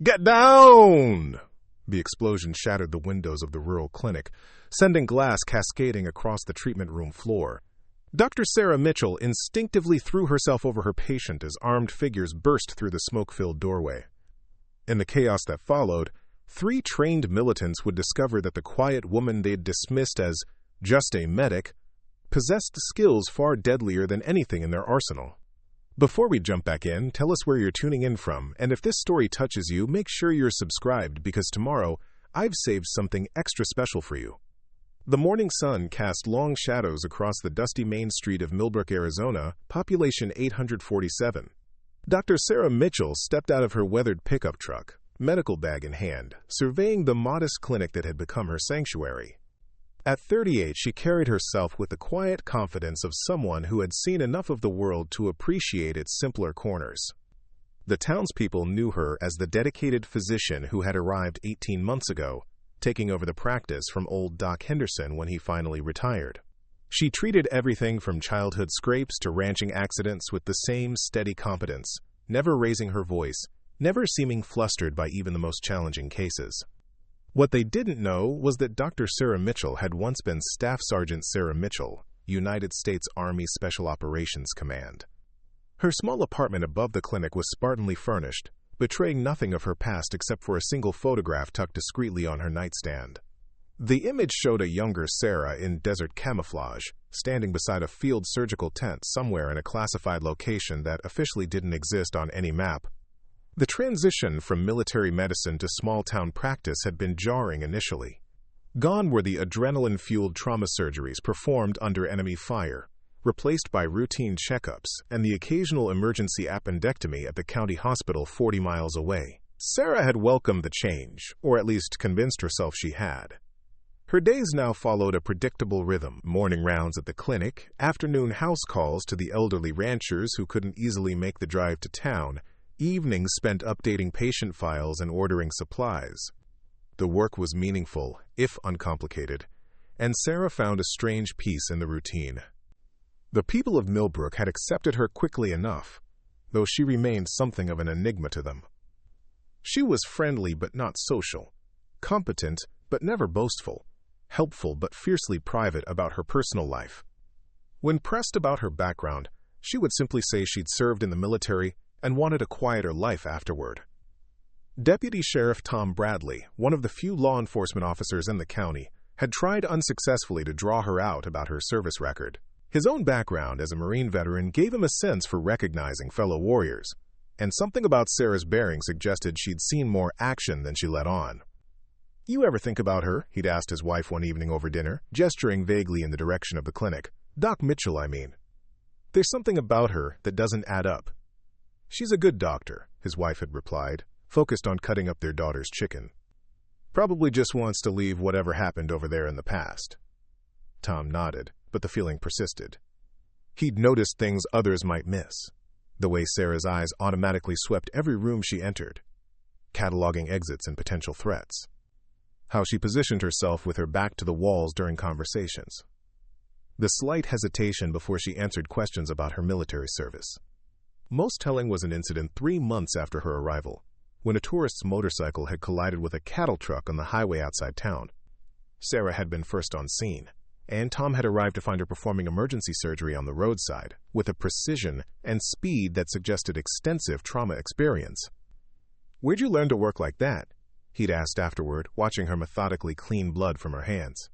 Get down! The explosion shattered the windows of the rural clinic, sending glass cascading across the treatment room floor. Dr. Sarah Mitchell instinctively threw herself over her patient as armed figures burst through the smoke-filled doorway. In the chaos that followed, 3 trained militants would discover that the quiet woman they'd dismissed as just a medic possessed skills far deadlier than anything in their arsenal. Before we jump back in, tell us where you're tuning in from, and if this story touches you, make sure you're subscribed because tomorrow I've saved something extra special for you. The morning sun cast long shadows across the dusty main street of Millbrook, Arizona, population 847. Dr. Sarah Mitchell stepped out of her weathered pickup truck, medical bag in hand, surveying the modest clinic that had become her sanctuary. At 38, she carried herself with the quiet confidence of someone who had seen enough of the world to appreciate its simpler corners. The townspeople knew her as the dedicated physician who had arrived 18 months ago, taking over the practice from old Doc Henderson when he finally retired. She treated everything from childhood scrapes to ranching accidents with the same steady competence, never raising her voice, never seeming flustered by even the most challenging cases. What they didn't know was that Dr. Sarah Mitchell had once been Staff Sergeant Sarah Mitchell, United States Army Special Operations Command. Her small apartment above the clinic was spartanly furnished, betraying nothing of her past except for a single photograph tucked discreetly on her nightstand. The image showed a younger Sarah in desert camouflage, standing beside a field surgical tent somewhere in a classified location that officially didn't exist on any map. The transition from military medicine to small-town practice had been jarring initially. Gone were the adrenaline-fueled trauma surgeries performed under enemy fire, replaced by routine checkups and the occasional emergency appendectomy at the county hospital 40 miles away. Sarah had welcomed the change, or at least convinced herself she had. Her days now followed a predictable rhythm: morning rounds at the clinic, afternoon house calls to the elderly ranchers who couldn't easily make the drive to town, evenings spent updating patient files and ordering supplies. The work was meaningful, if uncomplicated, and Sarah found a strange peace in the routine. The people of Millbrook had accepted her quickly enough, though she remained something of an enigma to them. She was friendly but not social, competent but never boastful, helpful but fiercely private about her personal life. When pressed about her background, she would simply say she'd served in the military and wanted a quieter life afterward. Deputy Sheriff Tom Bradley, one of the few law enforcement officers in the county, had tried unsuccessfully to draw her out about her service record. His own background as a Marine veteran gave him a sense for recognizing fellow warriors, and something about Sarah's bearing suggested she'd seen more action than she let on. "You ever think about her?" he'd asked his wife one evening over dinner, gesturing vaguely in the direction of the clinic. "Doc Mitchell, I mean. There's something about her that doesn't add up." "She's a good doctor," his wife had replied, focused on cutting up their daughter's chicken. "Probably just wants to leave whatever happened over there in the past." Tom nodded, but the feeling persisted. He'd noticed things others might miss. The way Sarah's eyes automatically swept every room she entered, cataloging exits and potential threats. How she positioned herself with her back to the walls during conversations. The slight hesitation before she answered questions about her military service. Most telling was an incident 3 months after her arrival, when a tourist's motorcycle had collided with a cattle truck on the highway outside town. Sarah had been first on scene, and Tom had arrived to find her performing emergency surgery on the roadside, with a precision and speed that suggested extensive trauma experience. "Where'd you learn to work like that?" he'd asked afterward, watching her methodically clean blood from her hands.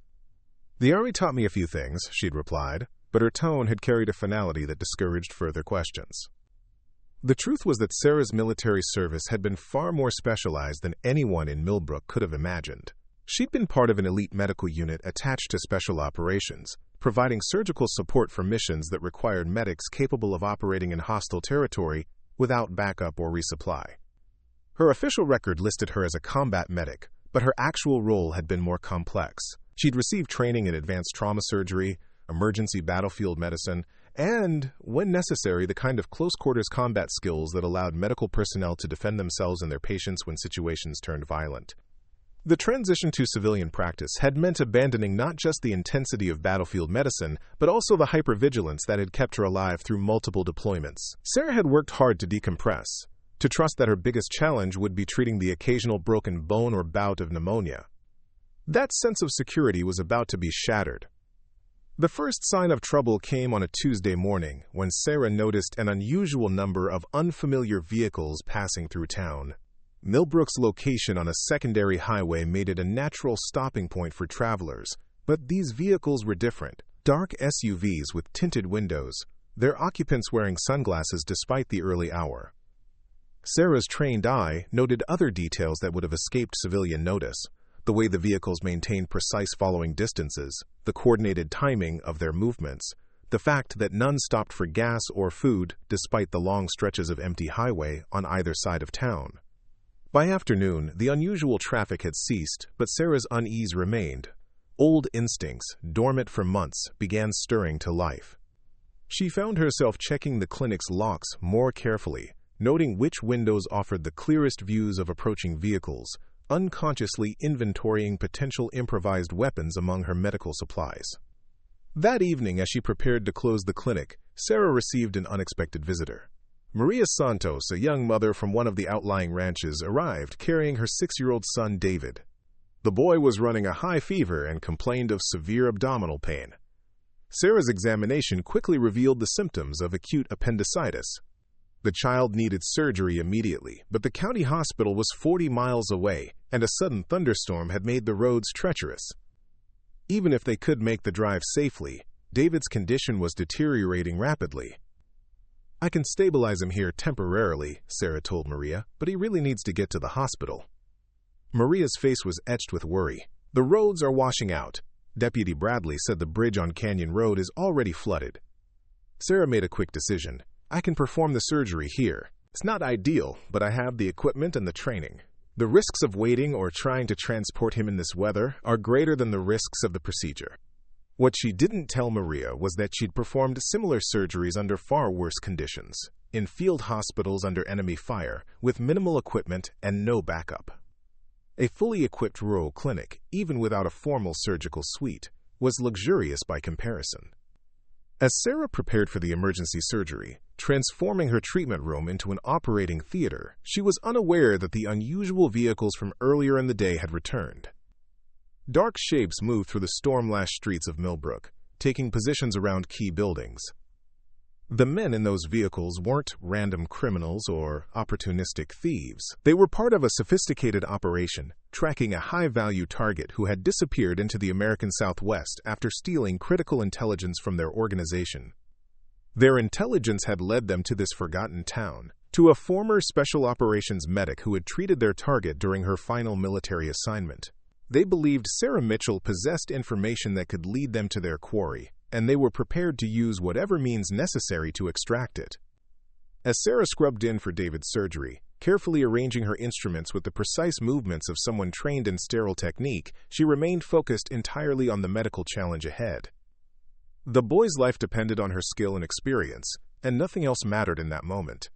"The Army taught me a few things," she'd replied, but her tone had carried a finality that discouraged further questions. The truth was that Sarah's military service had been far more specialized than anyone in Millbrook could have imagined. She'd been part of an elite medical unit attached to special operations, providing surgical support for missions that required medics capable of operating in hostile territory without backup or resupply. Her official record listed her as a combat medic, but her actual role had been more complex. She'd received training in advanced trauma surgery, emergency battlefield medicine, and, when necessary, the kind of close-quarters combat skills that allowed medical personnel to defend themselves and their patients when situations turned violent. The transition to civilian practice had meant abandoning not just the intensity of battlefield medicine, but also the hypervigilance that had kept her alive through multiple deployments. Sarah had worked hard to decompress, to trust that her biggest challenge would be treating the occasional broken bone or bout of pneumonia. That sense of security was about to be shattered. The first sign of trouble came on a Tuesday morning when Sarah noticed an unusual number of unfamiliar vehicles passing through town. Millbrook's location on a secondary highway made it a natural stopping point for travelers, but these vehicles were different. Dark SUVs with tinted windows, their occupants wearing sunglasses despite the early hour. Sarah's trained eye noted other details that would have escaped civilian notice: the way the vehicles maintained precise following distances, the coordinated timing of their movements, the fact that none stopped for gas or food despite the long stretches of empty highway on either side of town. By afternoon, the unusual traffic had ceased, but Sarah's unease remained. Old instincts, dormant for months, began stirring to life. She found herself checking the clinic's locks more carefully, noting which windows offered the clearest views of approaching vehicles, unconsciously inventorying potential improvised weapons among her medical supplies. That evening, as she prepared to close the clinic, Sarah received an unexpected visitor. Maria Santos, a young mother from one of the outlying ranches, arrived carrying her 6-year-old son, David. The boy was running a high fever and complained of severe abdominal pain. Sarah's examination quickly revealed the symptoms of acute appendicitis. The child needed surgery immediately, but the county hospital was 40 miles away, and a sudden thunderstorm had made the roads treacherous. Even if they could make the drive safely, David's condition was deteriorating rapidly. "I can stabilize him here temporarily," Sarah told Maria, "but he really needs to get to the hospital." Maria's face was etched with worry. "The roads are washing out. Deputy Bradley said the bridge on Canyon Road is already flooded." Sarah made a quick decision. "I can perform the surgery here. It's not ideal, but I have the equipment and the training. The risks of waiting or trying to transport him in this weather are greater than the risks of the procedure." What she didn't tell Maria was that she'd performed similar surgeries under far worse conditions, in field hospitals under enemy fire, with minimal equipment and no backup. A fully equipped rural clinic, even without a formal surgical suite, was luxurious by comparison. As Sarah prepared for the emergency surgery, transforming her treatment room into an operating theater, she was unaware that the unusual vehicles from earlier in the day had returned. Dark shapes moved through the storm-lashed streets of Millbrook, taking positions around key buildings. The men in those vehicles weren't random criminals or opportunistic thieves. They were part of a sophisticated operation, tracking a high-value target who had disappeared into the American Southwest after stealing critical intelligence from their organization. Their intelligence had led them to this forgotten town, to a former Special Operations medic who had treated their target during her final military assignment. They believed Sarah Mitchell possessed information that could lead them to their quarry, and they were prepared to use whatever means necessary to extract it. As Sarah scrubbed in for David's surgery, carefully arranging her instruments with the precise movements of someone trained in sterile technique, she remained focused entirely on the medical challenge ahead. The boy's life depended on her skill and experience, and nothing else mattered in that moment.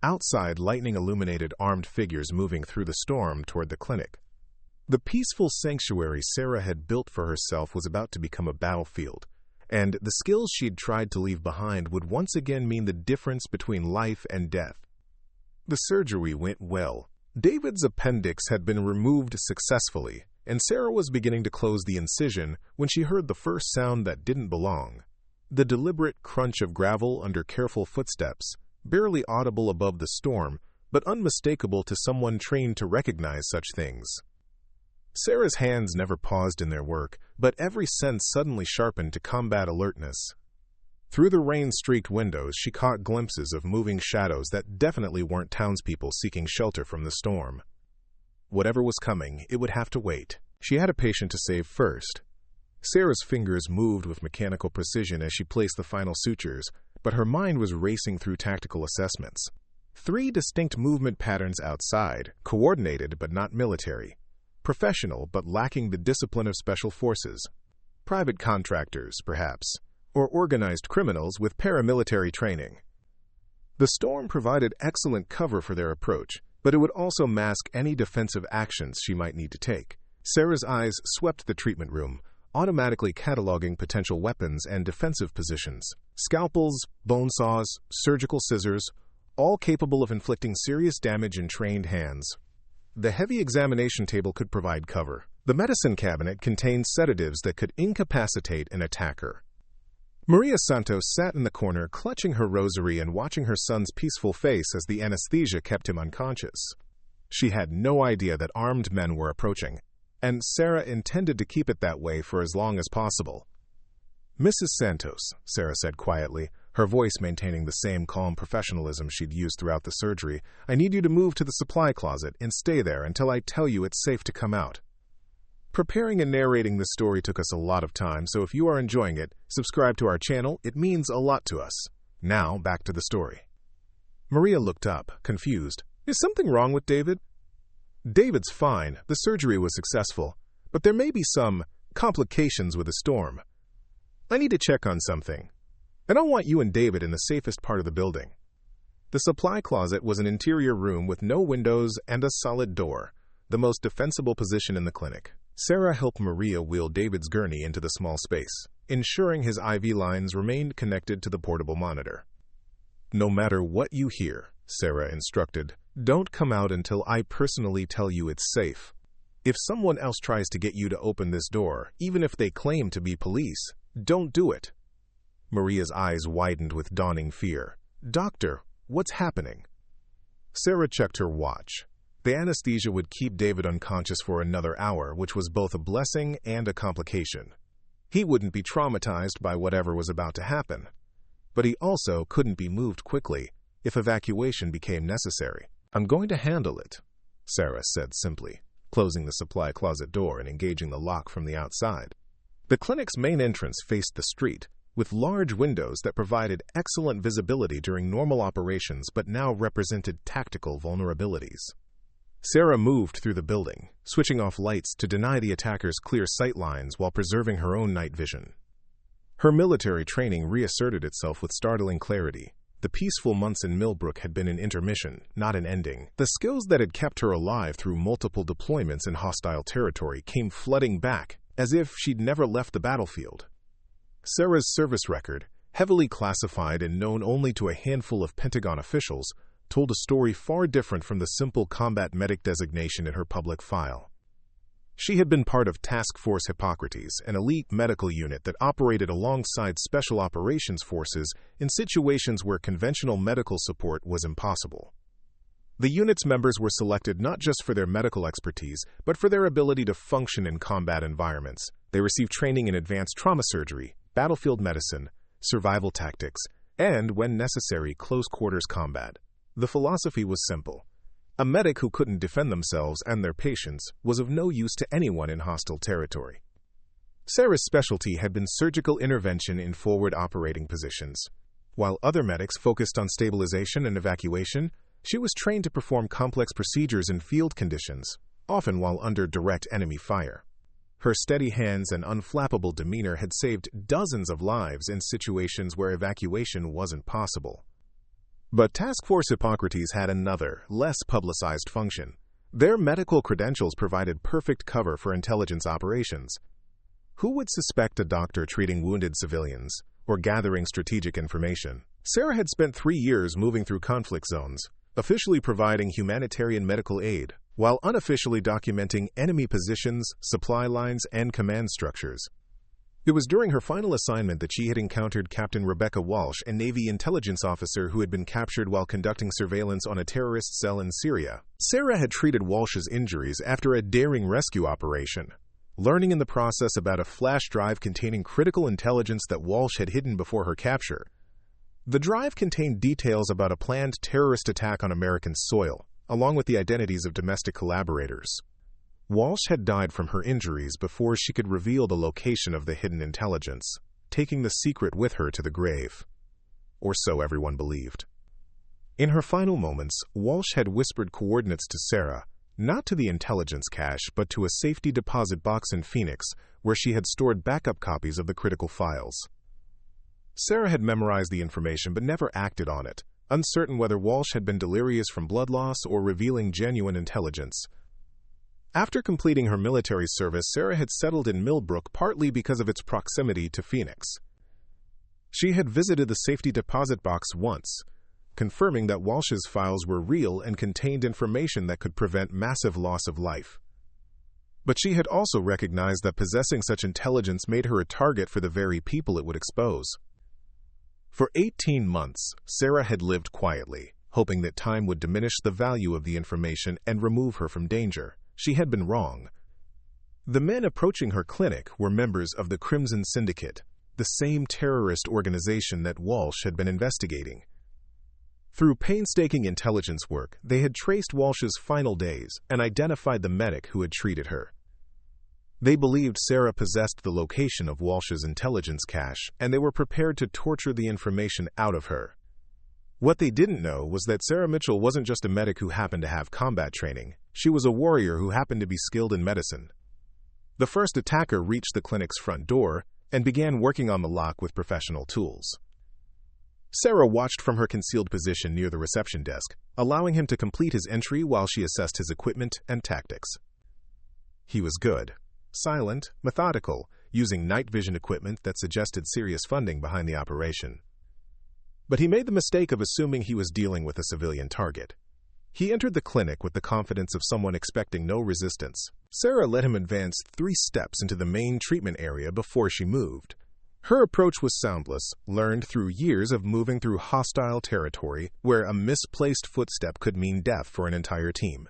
Outside, lightning illuminated armed figures moving through the storm toward the clinic. The peaceful sanctuary Sarah had built for herself was about to become a battlefield, and the skills she'd tried to leave behind would once again mean the difference between life and death. The surgery went well. David's appendix had been removed successfully, and Sarah was beginning to close the incision when she heard the first sound that didn't belong. The deliberate crunch of gravel under careful footsteps, barely audible above the storm, but unmistakable to someone trained to recognize such things. Sarah's hands never paused in their work, but every sense suddenly sharpened to combat alertness. Through the rain-streaked windows, she caught glimpses of moving shadows that definitely weren't townspeople seeking shelter from the storm. Whatever was coming, it would have to wait. She had a patient to save first. Sarah's fingers moved with mechanical precision as she placed the final sutures, but her mind was racing through tactical assessments. 3 distinct movement patterns outside, coordinated but not military. Professional but lacking the discipline of special forces. Private contractors, perhaps, or organized criminals with paramilitary training. The storm provided excellent cover for their approach, but it would also mask any defensive actions she might need to take. Sarah's eyes swept the treatment room, automatically cataloging potential weapons and defensive positions. Scalpels, bone saws, surgical scissors, all capable of inflicting serious damage in trained hands. The heavy examination table could provide cover. The medicine cabinet contained sedatives that could incapacitate an attacker. Maria Santos sat in the corner, clutching her rosary and watching her son's peaceful face as the anesthesia kept him unconscious. She had no idea that armed men were approaching, and Sarah intended to keep it that way for as long as possible. "Mrs. Santos," Sarah said quietly, her voice maintaining the same calm professionalism she'd used throughout the surgery, "I need you to move to the supply closet and stay there until I tell you it's safe to come out." Preparing and narrating this story took us a lot of time, so if you are enjoying it, subscribe to our channel. It means a lot to us. Now, back to the story. Maria looked up, confused. "Is something wrong with David?" "David's fine. The surgery was successful. But there may be some complications with the storm. I need to check on something. I don't want you and David in the safest part of the building." The supply closet was an interior room with no windows and a solid door, the most defensible position in the clinic. Sarah helped Maria wheel David's gurney into the small space, ensuring his IV lines remained connected to the portable monitor. "No matter what you hear," Sarah instructed, "don't come out until I personally tell you it's safe. If someone else tries to get you to open this door, even if they claim to be police, don't do it." Maria's eyes widened with dawning fear. "Doctor, what's happening?" Sarah checked her watch. The anesthesia would keep David unconscious for another hour, which was both a blessing and a complication. He wouldn't be traumatized by whatever was about to happen. But he also couldn't be moved quickly if evacuation became necessary. "I'm going to handle it," Sarah said simply, closing the supply closet door and engaging the lock from the outside. The clinic's main entrance faced the street, with large windows that provided excellent visibility during normal operations but now represented tactical vulnerabilities. Sarah moved through the building, switching off lights to deny the attackers clear sight lines while preserving her own night vision. Her military training reasserted itself with startling clarity. The peaceful months in Millbrook had been an intermission, not an ending. The skills that had kept her alive through multiple deployments in hostile territory came flooding back, as if she'd never left the battlefield. Sarah's service record, heavily classified and known only to a handful of Pentagon officials, told a story far different from the simple combat medic designation in her public file. She had been part of Task Force Hippocrates, an elite medical unit that operated alongside Special Operations Forces in situations where conventional medical support was impossible. The unit's members were selected not just for their medical expertise, but for their ability to function in combat environments. They received training in advanced trauma surgery, battlefield medicine, survival tactics, and, when necessary, close-quarters combat. The philosophy was simple. A medic who couldn't defend themselves and their patients was of no use to anyone in hostile territory. Sarah's specialty had been surgical intervention in forward operating positions. While other medics focused on stabilization and evacuation, she was trained to perform complex procedures in field conditions, often while under direct enemy fire. Her steady hands and unflappable demeanor had saved dozens of lives in situations where evacuation wasn't possible. But Task Force Hippocrates had another, less publicized function. Their medical credentials provided perfect cover for intelligence operations. Who would suspect a doctor treating wounded civilians or gathering strategic information? Sarah had spent 3 years moving through conflict zones, officially providing humanitarian medical aid, while unofficially documenting enemy positions, supply lines, and command structures. It was during her final assignment that she had encountered Captain Rebecca Walsh, a Navy intelligence officer who had been captured while conducting surveillance on a terrorist cell in Syria. Sarah had treated Walsh's injuries after a daring rescue operation, learning in the process about a flash drive containing critical intelligence that Walsh had hidden before her capture. The drive contained details about a planned terrorist attack on American soil, along with the identities of domestic collaborators. Walsh had died from her injuries before she could reveal the location of the hidden intelligence, taking the secret with her to the grave. Or so everyone believed. In her final moments, Walsh had whispered coordinates to Sarah, not to the intelligence cache, but to a safety deposit box in Phoenix, where she had stored backup copies of the critical files. Sarah had memorized the information but never acted on it, uncertain whether Walsh had been delirious from blood loss or revealing genuine intelligence. After completing her military service, Sarah had settled in Millbrook partly because of its proximity to Phoenix. She had visited the safety deposit box once, confirming that Walsh's files were real and contained information that could prevent massive loss of life. But she had also recognized that possessing such intelligence made her a target for the very people it would expose. For 18 months, Sarah had lived quietly, hoping that time would diminish the value of the information and remove her from danger. She had been wrong. The men approaching her clinic were members of the Crimson Syndicate, the same terrorist organization that Walsh had been investigating. Through painstaking intelligence work, they had traced Walsh's final days and identified the medic who had treated her. They believed Sarah possessed the location of Walsh's intelligence cache, and they were prepared to torture the information out of her. What they didn't know was that Sarah Mitchell wasn't just a medic who happened to have combat training. She was a warrior who happened to be skilled in medicine. The first attacker reached the clinic's front door and began working on the lock with professional tools. Sarah watched from her concealed position near the reception desk, allowing him to complete his entry while she assessed his equipment and tactics. He was good, silent, methodical, using night vision equipment that suggested serious funding behind the operation. But he made the mistake of assuming he was dealing with a civilian target. He entered the clinic with the confidence of someone expecting no resistance. Sarah let him advance 3 steps into the main treatment area before she moved. Her approach was soundless, learned through years of moving through hostile territory where a misplaced footstep could mean death for an entire team.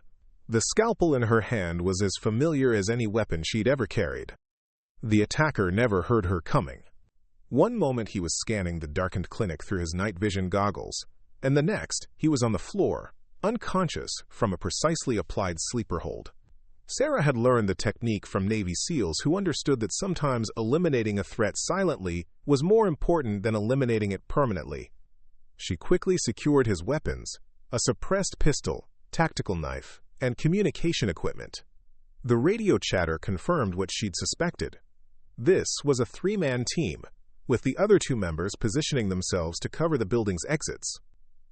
The scalpel in her hand was as familiar as any weapon she'd ever carried. The attacker never heard her coming. One moment he was scanning the darkened clinic through his night vision goggles, and the next he was on the floor, unconscious from a precisely applied sleeper hold. Sarah had learned the technique from Navy SEALs who understood that sometimes eliminating a threat silently was more important than eliminating it permanently. She quickly secured his weapons, a suppressed pistol, tactical knife, and communication equipment. The radio chatter confirmed what she'd suspected. This was a 3-man team, with the other 2 members positioning themselves to cover the building's exits.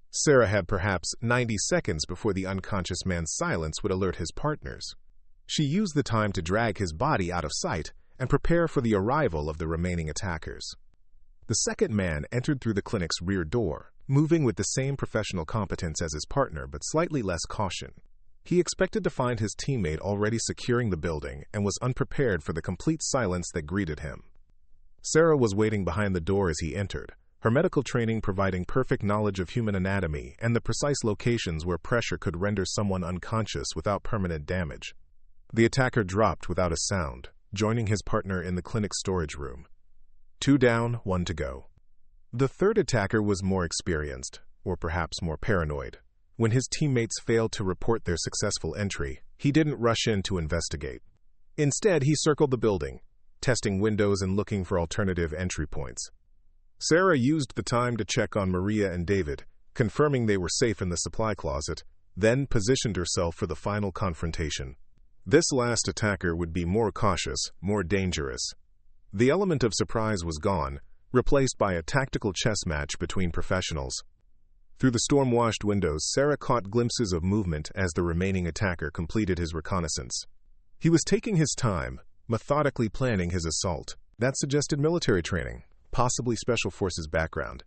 Sarah had perhaps 90 seconds before the unconscious man's silence would alert his partners. She used the time to drag his body out of sight and prepare for the arrival of the remaining attackers. The second man entered through the clinic's rear door, moving with the same professional competence as his partner but slightly less caution. He expected to find his teammate already securing the building and was unprepared for the complete silence that greeted him. Sarah was waiting behind the door as he entered, her medical training providing perfect knowledge of human anatomy and the precise locations where pressure could render someone unconscious without permanent damage. The attacker dropped without a sound, joining his partner in the clinic's storage room. 2 down, 1 to go. The third attacker was more experienced, or perhaps more paranoid. When his teammates failed to report their successful entry, he didn't rush in to investigate. Instead, he circled the building, testing windows and looking for alternative entry points. Sarah used the time to check on Maria and David, confirming they were safe in the supply closet, then positioned herself for the final confrontation. This last attacker would be more cautious, more dangerous. The element of surprise was gone, replaced by a tactical chess match between professionals. Through the storm-washed windows, Sarah caught glimpses of movement as the remaining attacker completed his reconnaissance. He was taking his time, methodically planning his assault. That suggested military training, possibly special forces background.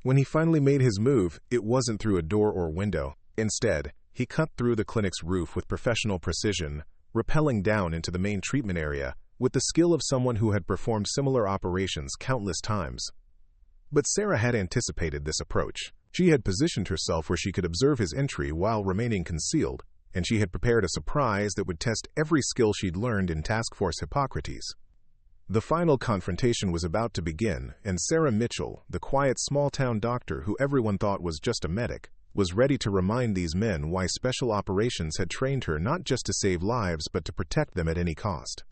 When he finally made his move, it wasn't through a door or window. Instead, he cut through the clinic's roof with professional precision, rappelling down into the main treatment area with the skill of someone who had performed similar operations countless times. But Sarah had anticipated this approach. She had positioned herself where she could observe his entry while remaining concealed, and she had prepared a surprise that would test every skill she'd learned in Task Force Hippocrates. The final confrontation was about to begin, and Sarah Mitchell, the quiet small-town doctor who everyone thought was just a medic, was ready to remind these men why special operations had trained her not just to save lives but to protect them at any cost.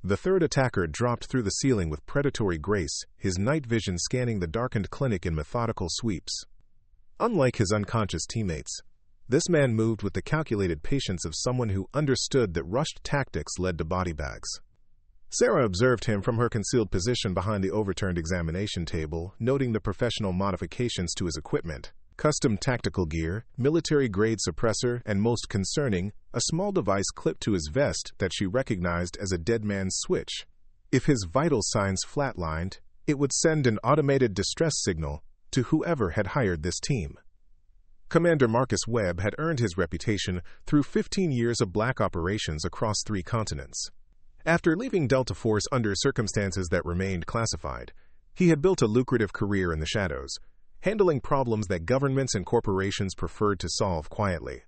The third attacker dropped through the ceiling with predatory grace, his night vision scanning the darkened clinic in methodical sweeps. Unlike his unconscious teammates, this man moved with the calculated patience of someone who understood that rushed tactics led to body bags. Sarah observed him from her concealed position behind the overturned examination table, noting the professional modifications to his equipment. Custom tactical gear, military-grade suppressor, and most concerning, a small device clipped to his vest that she recognized as a dead man's switch. If his vital signs flatlined, it would send an automated distress signal, to whoever had hired this team. Commander Marcus Webb had earned his reputation through 15 years of black operations across 3 continents. After leaving Delta Force under circumstances that remained classified, he had built a lucrative career in the shadows, handling problems that governments and corporations preferred to solve quietly.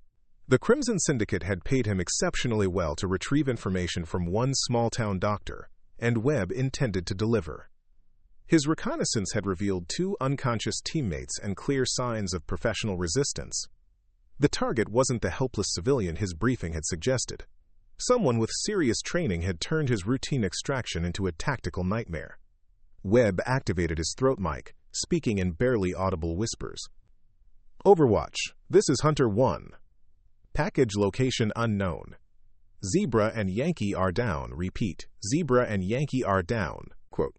The Crimson Syndicate had paid him exceptionally well to retrieve information from one small-town doctor, and Webb intended to deliver. His reconnaissance had revealed 2 unconscious teammates and clear signs of professional resistance. The target wasn't the helpless civilian his briefing had suggested. Someone with serious training had turned his routine extraction into a tactical nightmare. Webb activated his throat mic, speaking in barely audible whispers. "Overwatch, this is Hunter 1. Package location unknown. Zebra and Yankee are down. Repeat, Zebra and Yankee are down." Quote.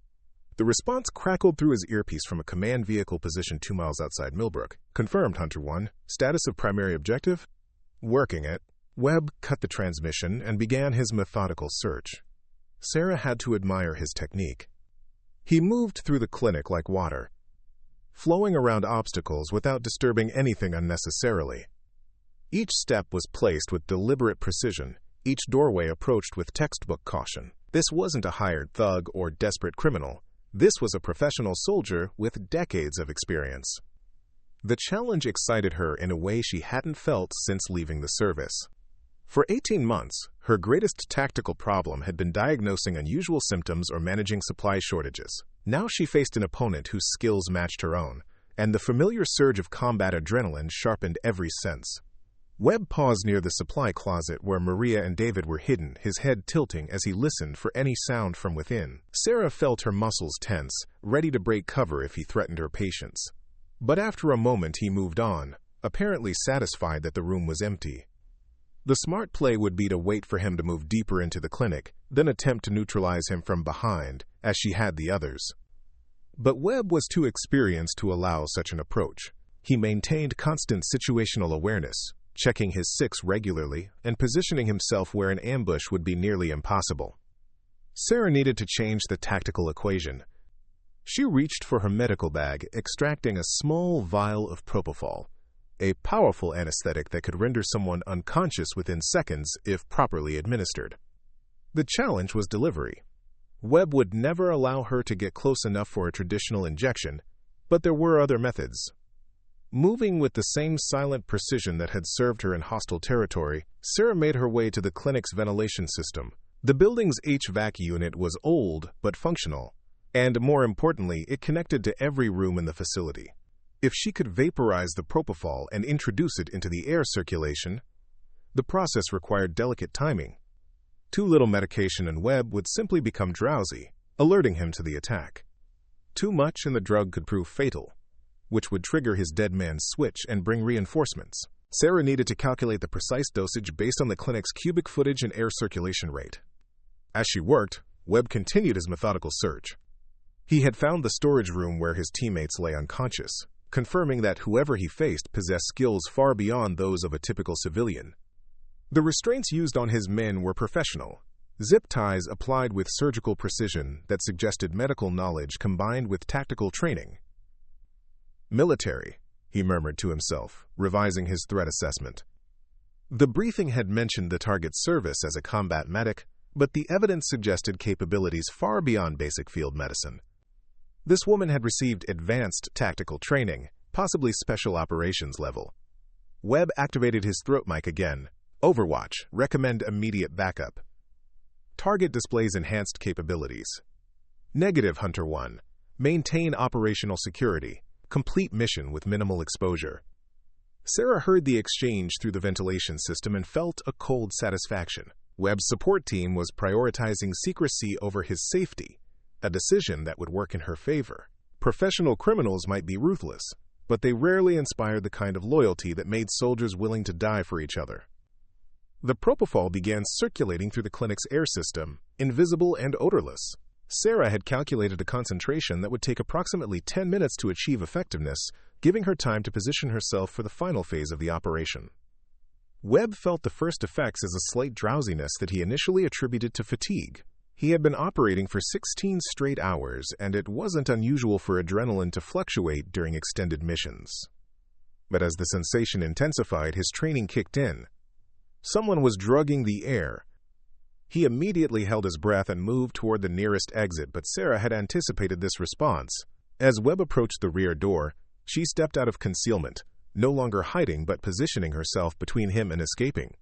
The response crackled through his earpiece from a command vehicle positioned 2 miles outside Millbrook. "Confirmed, Hunter 1. Status of primary objective? Working it." Webb cut the transmission and began his methodical search. Sarah had to admire his technique. He moved through the clinic like water, flowing around obstacles without disturbing anything unnecessarily. Each step was placed with deliberate precision, each doorway approached with textbook caution. This wasn't a hired thug or desperate criminal. This was a professional soldier with decades of experience. The challenge excited her in a way she hadn't felt since leaving the service. For 18 months, her greatest tactical problem had been diagnosing unusual symptoms or managing supply shortages. Now she faced an opponent whose skills matched her own, and the familiar surge of combat adrenaline sharpened every sense. Webb paused near the supply closet where Maria and David were hidden, his head tilting as he listened for any sound from within. Sarah felt her muscles tense, ready to break cover if he threatened her patience. But after a moment he moved on, apparently satisfied that the room was empty. The smart play would be to wait for him to move deeper into the clinic, then attempt to neutralize him from behind, as she had the others. But Webb was too experienced to allow such an approach. He maintained constant situational awareness, checking his 6 regularly and positioning himself where an ambush would be nearly impossible. Sarah needed to change the tactical equation. She reached for her medical bag, extracting a small vial of propofol, a powerful anesthetic that could render someone unconscious within seconds if properly administered. The challenge was delivery. Webb would never allow her to get close enough for a traditional injection, but there were other methods. Moving with the same silent precision that had served her in hostile territory, Sarah made her way to the clinic's ventilation system. The building's HVAC unit was old but functional, and more importantly, it connected to every room in the facility. If she could vaporize the propofol and introduce it into the air circulation, the process required delicate timing. Too little medication and Webb would simply become drowsy, alerting him to the attack. Too much and the drug could prove fatal, which would trigger his dead man's switch and bring reinforcements. Sarah needed to calculate the precise dosage based on the clinic's cubic footage and air circulation rate. As she worked, Webb continued his methodical search. He had found the storage room where his teammates lay unconscious, confirming that whoever he faced possessed skills far beyond those of a typical civilian. The restraints used on his men were professional, zip ties applied with surgical precision that suggested medical knowledge combined with tactical training. "Military," he murmured to himself, revising his threat assessment. The briefing had mentioned the target's service as a combat medic, but the evidence suggested capabilities far beyond basic field medicine. This woman had received advanced tactical training, possibly special operations level. Webb activated his throat mic again. "Overwatch, recommend immediate backup. Target displays enhanced capabilities. Negative, Hunter 1. Maintain operational security. Complete mission with minimal exposure." Sarah heard the exchange through the ventilation system and felt a cold satisfaction. Webb's support team was prioritizing secrecy over his safety, a decision that would work in her favor. Professional criminals might be ruthless, but they rarely inspired the kind of loyalty that made soldiers willing to die for each other. The propofol began circulating through the clinic's air system, invisible and odorless. Sarah had calculated a concentration that would take approximately 10 minutes to achieve effectiveness, giving her time to position herself for the final phase of the operation. Webb felt the first effects as a slight drowsiness that he initially attributed to fatigue. He had been operating for 16 straight hours, and it wasn't unusual for adrenaline to fluctuate during extended missions. But as the sensation intensified, his training kicked in. Someone was drugging the air. He immediately held his breath and moved toward the nearest exit, but Sarah had anticipated this response. As Webb approached the rear door, she stepped out of concealment, no longer hiding but positioning herself between him and escaping.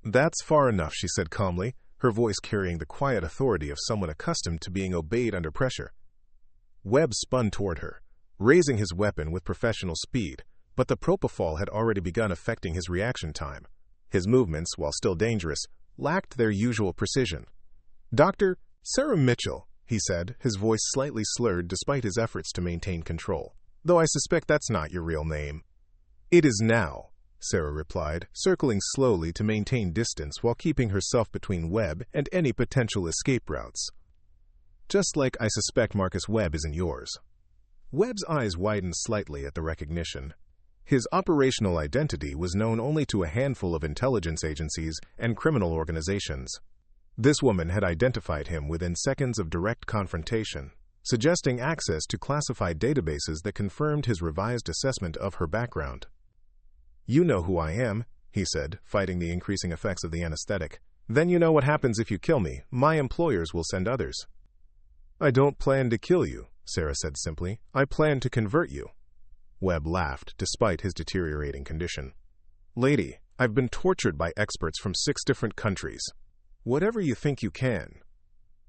"That's far enough," she said calmly, her voice carrying the quiet authority of someone accustomed to being obeyed under pressure. Webb spun toward her, raising his weapon with professional speed, but the propofol had already begun affecting his reaction time. His movements, while still dangerous, lacked their usual precision. "Dr. Sarah Mitchell," he said, his voice slightly slurred despite his efforts to maintain control. "Though I suspect that's not your real name." "It is now," Sarah replied, circling slowly to maintain distance while keeping herself between Webb and any potential escape routes. "Just like I suspect Marcus Webb isn't yours." Webb's eyes widened slightly at the recognition. His operational identity was known only to a handful of intelligence agencies and criminal organizations. This woman had identified him within seconds of direct confrontation, suggesting access to classified databases that confirmed his revised assessment of her background. "You know who I am," he said, fighting the increasing effects of the anesthetic. "Then you know what happens if you kill me. My employers will send others." "I don't plan to kill you," Sarah said simply. "I plan to convert you." Webb laughed, despite his deteriorating condition. "Lady, I've been tortured by experts from 6 different countries. Whatever you think you can."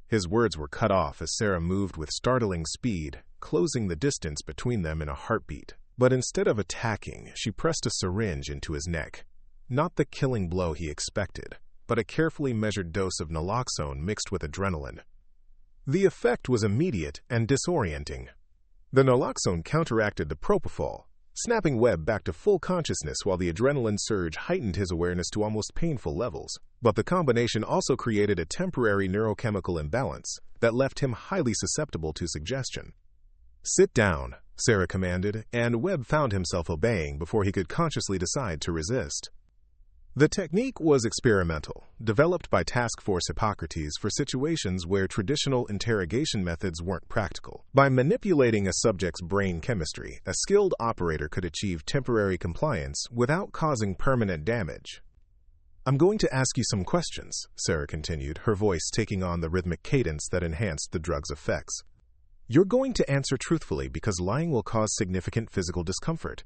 His words were cut off as Sarah moved with startling speed, closing the distance between them in a heartbeat. But instead of attacking, she pressed a syringe into his neck. Not the killing blow he expected, but a carefully measured dose of naloxone mixed with adrenaline. The effect was immediate and disorienting. The naloxone counteracted the propofol, snapping Webb back to full consciousness while the adrenaline surge heightened his awareness to almost painful levels. But the combination also created a temporary neurochemical imbalance that left him highly susceptible to suggestion. "Sit down," Sarah commanded, and Webb found himself obeying before he could consciously decide to resist. The technique was experimental, developed by Task Force Hippocrates for situations where traditional interrogation methods weren't practical. By manipulating a subject's brain chemistry, a skilled operator could achieve temporary compliance without causing permanent damage. "I'm going to ask you some questions," Sarah continued, her voice taking on the rhythmic cadence that enhanced the drug's effects. "You're going to answer truthfully because lying will cause significant physical discomfort."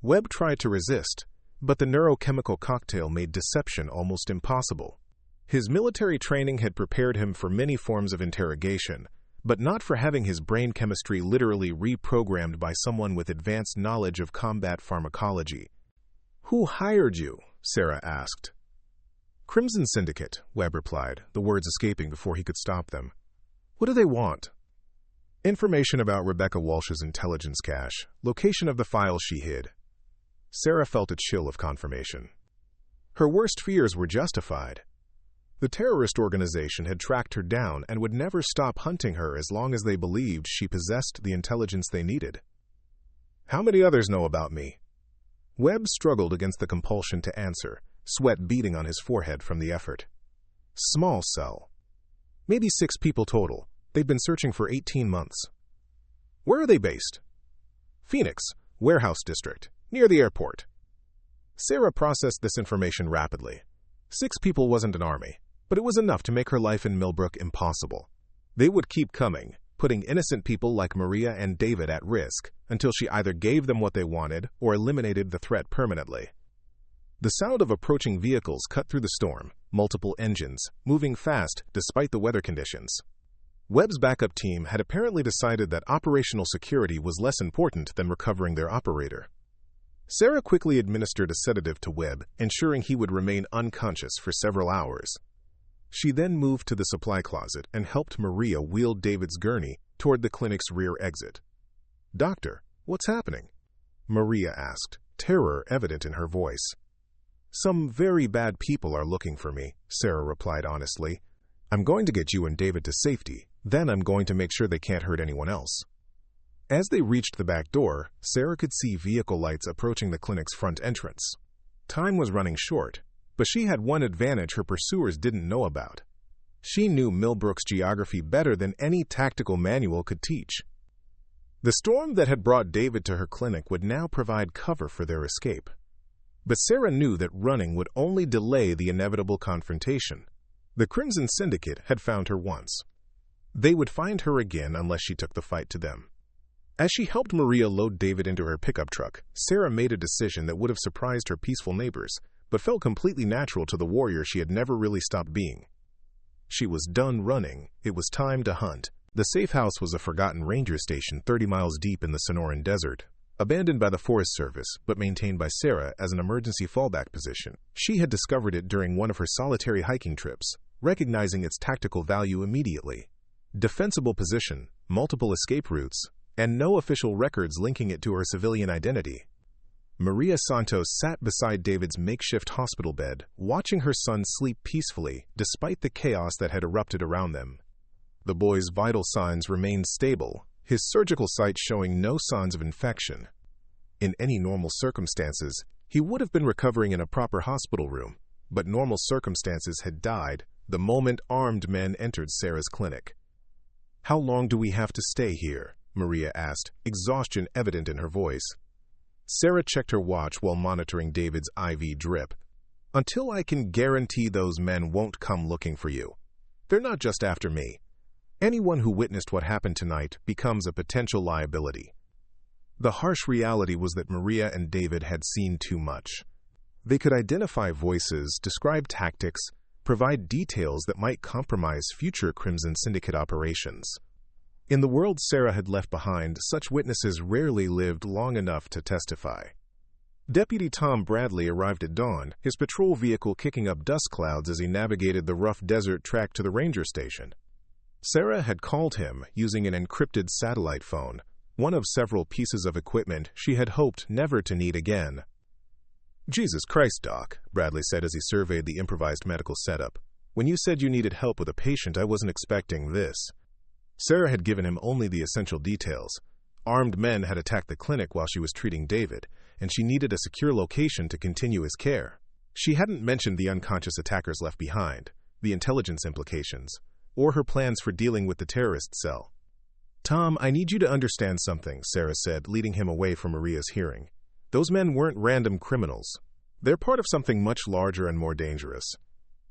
Webb tried to resist, but the neurochemical cocktail made deception almost impossible. His military training had prepared him for many forms of interrogation, but not for having his brain chemistry literally reprogrammed by someone with advanced knowledge of combat pharmacology. "Who hired you?" Sarah asked. "Crimson Syndicate," Webb replied, the words escaping before he could stop them. "What do they want?" "Information about Rebecca Walsh's intelligence cache, location of the files she hid." Sarah felt a chill of confirmation. Her worst fears were justified. The terrorist organization had tracked her down and would never stop hunting her as long as they believed she possessed the intelligence they needed. "How many others know about me?" Webb struggled against the compulsion to answer, sweat beading on his forehead from the effort. "Small cell. Maybe 6 people total. They've been searching for 18 months. "Where are they based?" "Phoenix, Warehouse District, near the airport." Sarah processed this information rapidly. 6 people wasn't an army, but it was enough to make her life in Millbrook impossible. They would keep coming, putting innocent people like Maria and David at risk until she either gave them what they wanted or eliminated the threat permanently. The sound of approaching vehicles cut through the storm, multiple engines, moving fast despite the weather conditions. Webb's backup team had apparently decided that operational security was less important than recovering their operator. Sarah quickly administered a sedative to Webb, ensuring he would remain unconscious for several hours. She then moved to the supply closet and helped Maria wheel David's gurney toward the clinic's rear exit. "Doctor, what's happening?" Maria asked, terror evident in her voice. "Some very bad people are looking for me," Sarah replied honestly. "I'm going to get you and David to safety. Then I'm going to make sure they can't hurt anyone else." As they reached the back door, Sarah could see vehicle lights approaching the clinic's front entrance. Time was running short, but she had one advantage her pursuers didn't know about. She knew Millbrook's geography better than any tactical manual could teach. The storm that had brought David to her clinic would now provide cover for their escape. But Sarah knew that running would only delay the inevitable confrontation. The Crimson Syndicate had found her once. They would find her again unless she took the fight to them. As she helped Maria load David into her pickup truck, Sarah made a decision that would have surprised her peaceful neighbors, but felt completely natural to the warrior she had never really stopped being. She was done running. It was time to hunt. The safe house was a forgotten ranger station 30 miles deep in the Sonoran Desert, abandoned by the Forest Service but maintained by Sarah as an emergency fallback position. She had discovered it during one of her solitary hiking trips, recognizing its tactical value immediately. Defensible position, multiple escape routes, and no official records linking it to her civilian identity. Maria Santos sat beside David's makeshift hospital bed, watching her son sleep peacefully despite the chaos that had erupted around them. The boy's vital signs remained stable, his surgical site showing no signs of infection. In any normal circumstances, he would have been recovering in a proper hospital room, but normal circumstances had died the moment armed men entered Sarah's clinic. "How long do we have to stay here?" Maria asked, exhaustion evident in her voice. Sarah checked her watch while monitoring David's IV drip. "Until I can guarantee those men won't come looking for you. They're not just after me. Anyone who witnessed what happened tonight becomes a potential liability." The harsh reality was that Maria and David had seen too much. They could identify voices, describe tactics, provide details that might compromise future Crimson Syndicate operations. In the world Sarah had left behind, such witnesses rarely lived long enough to testify. Deputy Tom Bradley arrived at dawn, his patrol vehicle kicking up dust clouds as he navigated the rough desert track to the ranger station. Sarah had called him using an encrypted satellite phone, one of several pieces of equipment she had hoped never to need again. "Jesus Christ, Doc," Bradley said as he surveyed the improvised medical setup. "When you said you needed help with a patient, I wasn't expecting this." Sarah had given him only the essential details. Armed men had attacked the clinic while she was treating David, and she needed a secure location to continue his care. She hadn't mentioned the unconscious attackers left behind, the intelligence implications, or her plans for dealing with the terrorist cell. "Tom, I need you to understand something," Sarah said, leading him away from Maria's hearing. "Those men weren't random criminals. They're part of something much larger and more dangerous.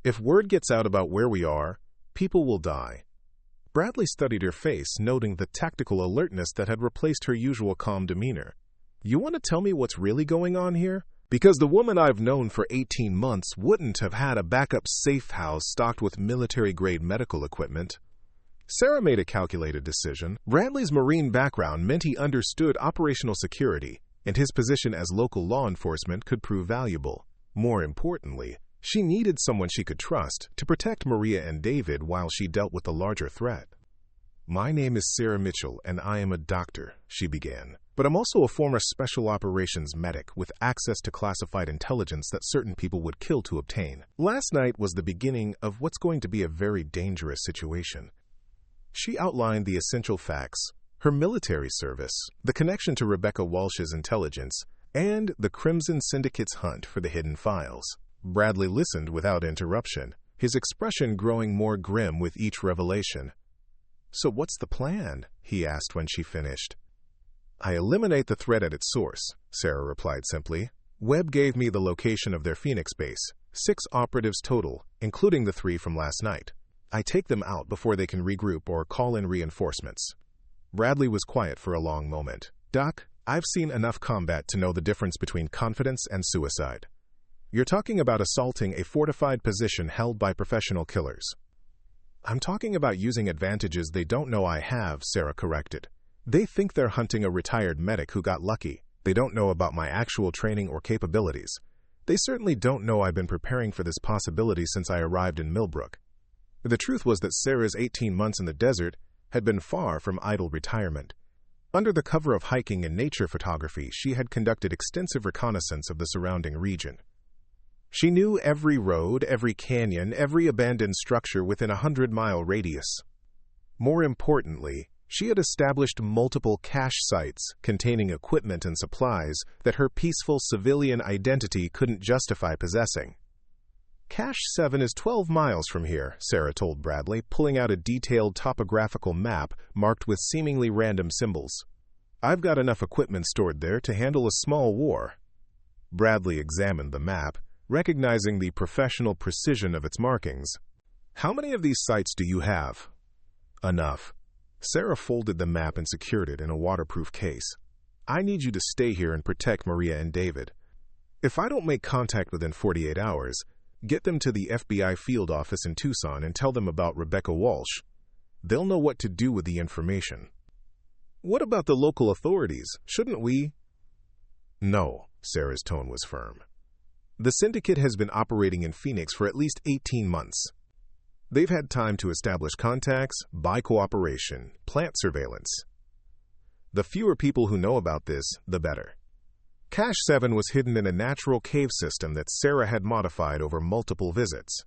If word gets out about where we are, people will die." Bradley studied her face, noting the tactical alertness that had replaced her usual calm demeanor. "You want to tell me what's really going on here? Because the woman I've known for 18 months wouldn't have had a backup safe house stocked with military-grade medical equipment." Sarah made a calculated decision. Bradley's Marine background meant he understood operational security, and his position as local law enforcement could prove valuable. More importantly, she needed someone she could trust to protect Maria and David while she dealt with the larger threat. "My name is Sarah Mitchell, and I am a doctor," she began. "But I'm also a former special operations medic with access to classified intelligence that certain people would kill to obtain. Last night was the beginning of what's going to be a very dangerous situation." She outlined the essential facts: her military service, the connection to Rebecca Walsh's intelligence, and the Crimson Syndicate's hunt for the hidden files. Bradley listened without interruption, his expression growing more grim with each revelation. "So what's the plan?" he asked when she finished. "I eliminate the threat at its source," Sarah replied simply. "Webb gave me the location of their Phoenix base, 6 operatives total, including the 3 from last night. I take them out before they can regroup or call in reinforcements." Bradley was quiet for a long moment. "Doc, I've seen enough combat to know the difference between confidence and suicide. You're talking about assaulting a fortified position held by professional killers." "I'm talking about using advantages they don't know I have," Sarah corrected. "They think they're hunting a retired medic who got lucky. They don't know about my actual training or capabilities. They certainly don't know I've been preparing for this possibility since I arrived in Millbrook." The truth was that Sarah's 18 months in the desert had been far from idle retirement. Under the cover of hiking and nature photography, she had conducted extensive reconnaissance of the surrounding region. She knew every road, every canyon, every abandoned structure within a 100-mile radius. More importantly, she had established multiple cache sites containing equipment and supplies that her peaceful civilian identity couldn't justify possessing. Cache 7 is 12 miles from here, Sarah told Bradley, pulling out a detailed topographical map marked with seemingly random symbols. I've got enough equipment stored there to handle a small war. Bradley examined the map, recognizing the professional precision of its markings. How many of these sites do you have? Enough. Sarah folded the map and secured it in a waterproof case. I need you to stay here and protect Maria and David. If I don't make contact within 48 hours, get them to the FBI field office in Tucson and tell them about Rebecca Walsh. They'll know what to do with the information. What about the local authorities? Shouldn't we? No, Sarah's tone was firm. The syndicate has been operating in Phoenix for at least 18 months. They've had time to establish contacts, buy cooperation, plant surveillance. The fewer people who know about this, the better. Cache 7 was hidden in a natural cave system that Sarah had modified over multiple visits.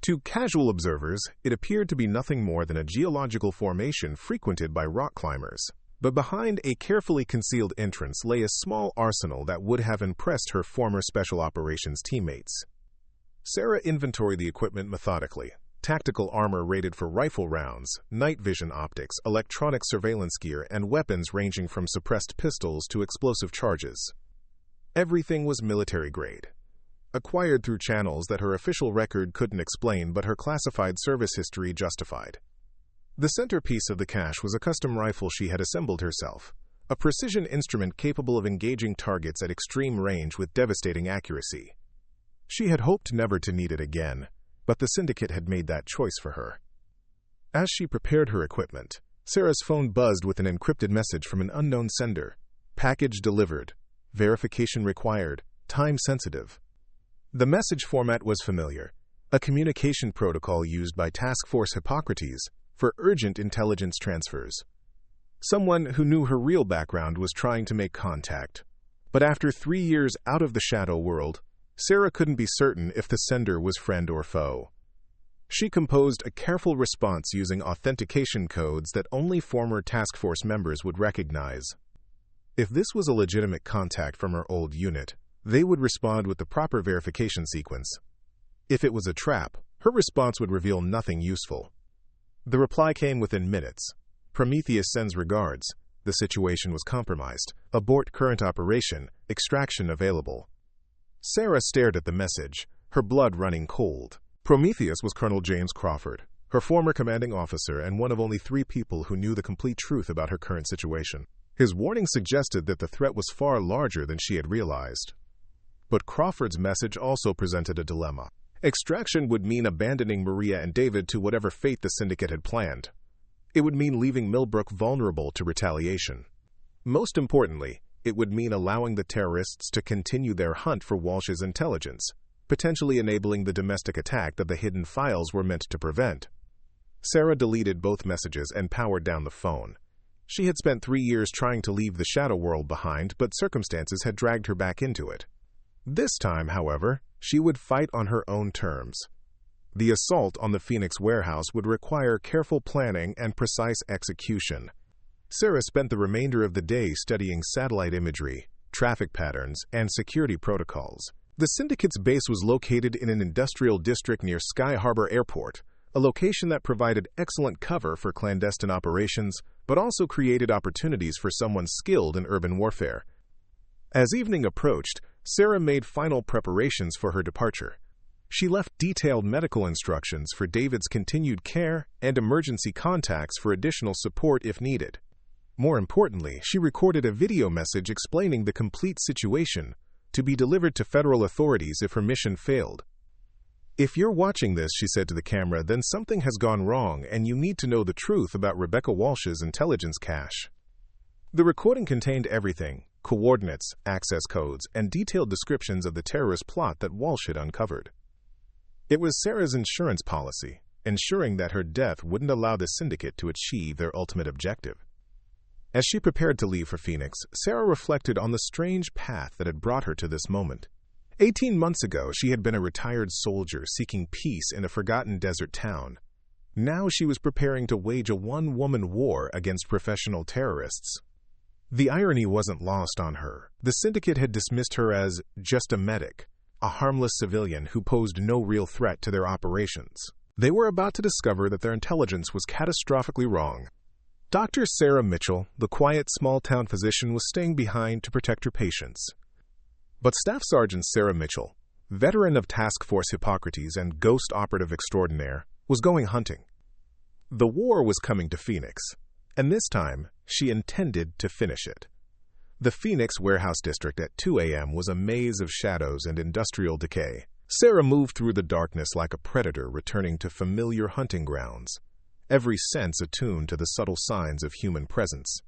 To casual observers, it appeared to be nothing more than a geological formation frequented by rock climbers. But behind a carefully concealed entrance lay a small arsenal that would have impressed her former special operations teammates. Sarah inventoried the equipment methodically. Tactical armor rated for rifle rounds, night vision optics, electronic surveillance gear, and weapons ranging from suppressed pistols to explosive charges. Everything was military grade. Acquired through channels that her official record couldn't explain but her classified service history justified. The centerpiece of the cache was a custom rifle she had assembled herself, a precision instrument capable of engaging targets at extreme range with devastating accuracy. She had hoped never to need it again, but the syndicate had made that choice for her. As she prepared her equipment, Sarah's phone buzzed with an encrypted message from an unknown sender. Package delivered. Verification required. Time sensitive. The message format was familiar, a communication protocol used by Task Force Hippocrates for urgent intelligence transfers. Someone who knew her real background was trying to make contact. But after 3 years out of the shadow world, Sarah couldn't be certain if the sender was friend or foe. She composed a careful response using authentication codes that only former task force members would recognize. If this was a legitimate contact from her old unit, they would respond with the proper verification sequence. If it was a trap, her response would reveal nothing useful. The reply came within minutes. Prometheus sends regards. The situation was compromised. Abort current operation. Extraction available. Sarah stared at the message, her blood running cold. Prometheus was Colonel James Crawford, her former commanding officer and one of only 3 people who knew the complete truth about her current situation. His warning suggested that the threat was far larger than she had realized. But Crawford's message also presented a dilemma. Extraction would mean abandoning Maria and David to whatever fate the syndicate had planned. It would mean leaving Millbrook vulnerable to retaliation. Most importantly, it would mean allowing the terrorists to continue their hunt for Walsh's intelligence, potentially enabling the domestic attack that the hidden files were meant to prevent. Sarah deleted both messages and powered down the phone. She had spent 3 years trying to leave the shadow world behind, but circumstances had dragged her back into it. This time, however, she would fight on her own terms. The assault on the Phoenix warehouse would require careful planning and precise execution. Sarah spent the remainder of the day studying satellite imagery, traffic patterns, and security protocols. The syndicate's base was located in an industrial district near Sky Harbor Airport, a location that provided excellent cover for clandestine operations, but also created opportunities for someone skilled in urban warfare. As evening approached, Sarah made final preparations for her departure. She left detailed medical instructions for David's continued care and emergency contacts for additional support if needed. More importantly, she recorded a video message explaining the complete situation, to be delivered to federal authorities if her mission failed. "If you're watching this," she said to the camera, "then something has gone wrong and you need to know the truth about Rebecca Walsh's intelligence cache." The recording contained everything: coordinates, access codes, and detailed descriptions of the terrorist plot that Walsh had uncovered. It was Sarah's insurance policy, ensuring that her death wouldn't allow the syndicate to achieve their ultimate objective. As she prepared to leave for Phoenix, Sarah reflected on the strange path that had brought her to this moment. 18 months ago, she had been a retired soldier seeking peace in a forgotten desert town. Now she was preparing to wage a one-woman war against professional terrorists. The irony wasn't lost on her. The syndicate had dismissed her as just a medic, a harmless civilian who posed no real threat to their operations. They were about to discover that their intelligence was catastrophically wrong. Dr. Sarah Mitchell, the quiet small-town physician, was staying behind to protect her patients. But Staff Sergeant Sarah Mitchell, veteran of Task Force Hippocrates and ghost operative extraordinaire, was going hunting. The war was coming to Phoenix, and this time she intended to finish it. The Phoenix warehouse district at 2 a.m. was a maze of shadows and industrial decay. Sarah moved through the darkness like a predator returning to familiar hunting grounds, every sense attuned to the subtle signs of human presence.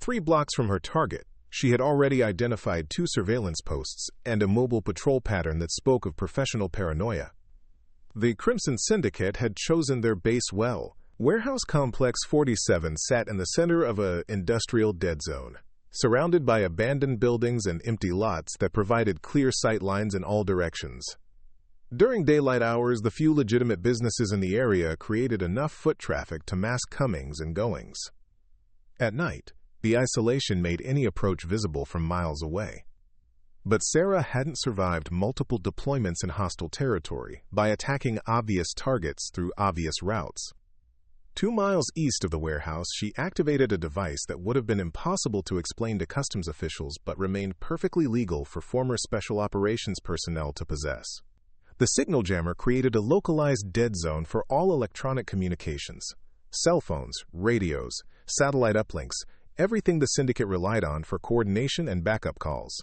3 blocks from her target, she had already identified 2 surveillance posts and a mobile patrol pattern that spoke of professional paranoia. The Crimson Syndicate had chosen their base well. Warehouse Complex 47 sat in the center of an industrial dead zone, surrounded by abandoned buildings and empty lots that provided clear sight lines in all directions. During daylight hours, the few legitimate businesses in the area created enough foot traffic to mask comings and goings. At night, the isolation made any approach visible from miles away. But Sarah hadn't survived multiple deployments in hostile territory by attacking obvious targets through obvious routes. 2 miles east of the warehouse, she activated a device that would have been impossible to explain to customs officials but remained perfectly legal for former special operations personnel to possess. The signal jammer created a localized dead zone for all electronic communications, cell phones, radios, satellite uplinks, everything the syndicate relied on for coordination and backup calls.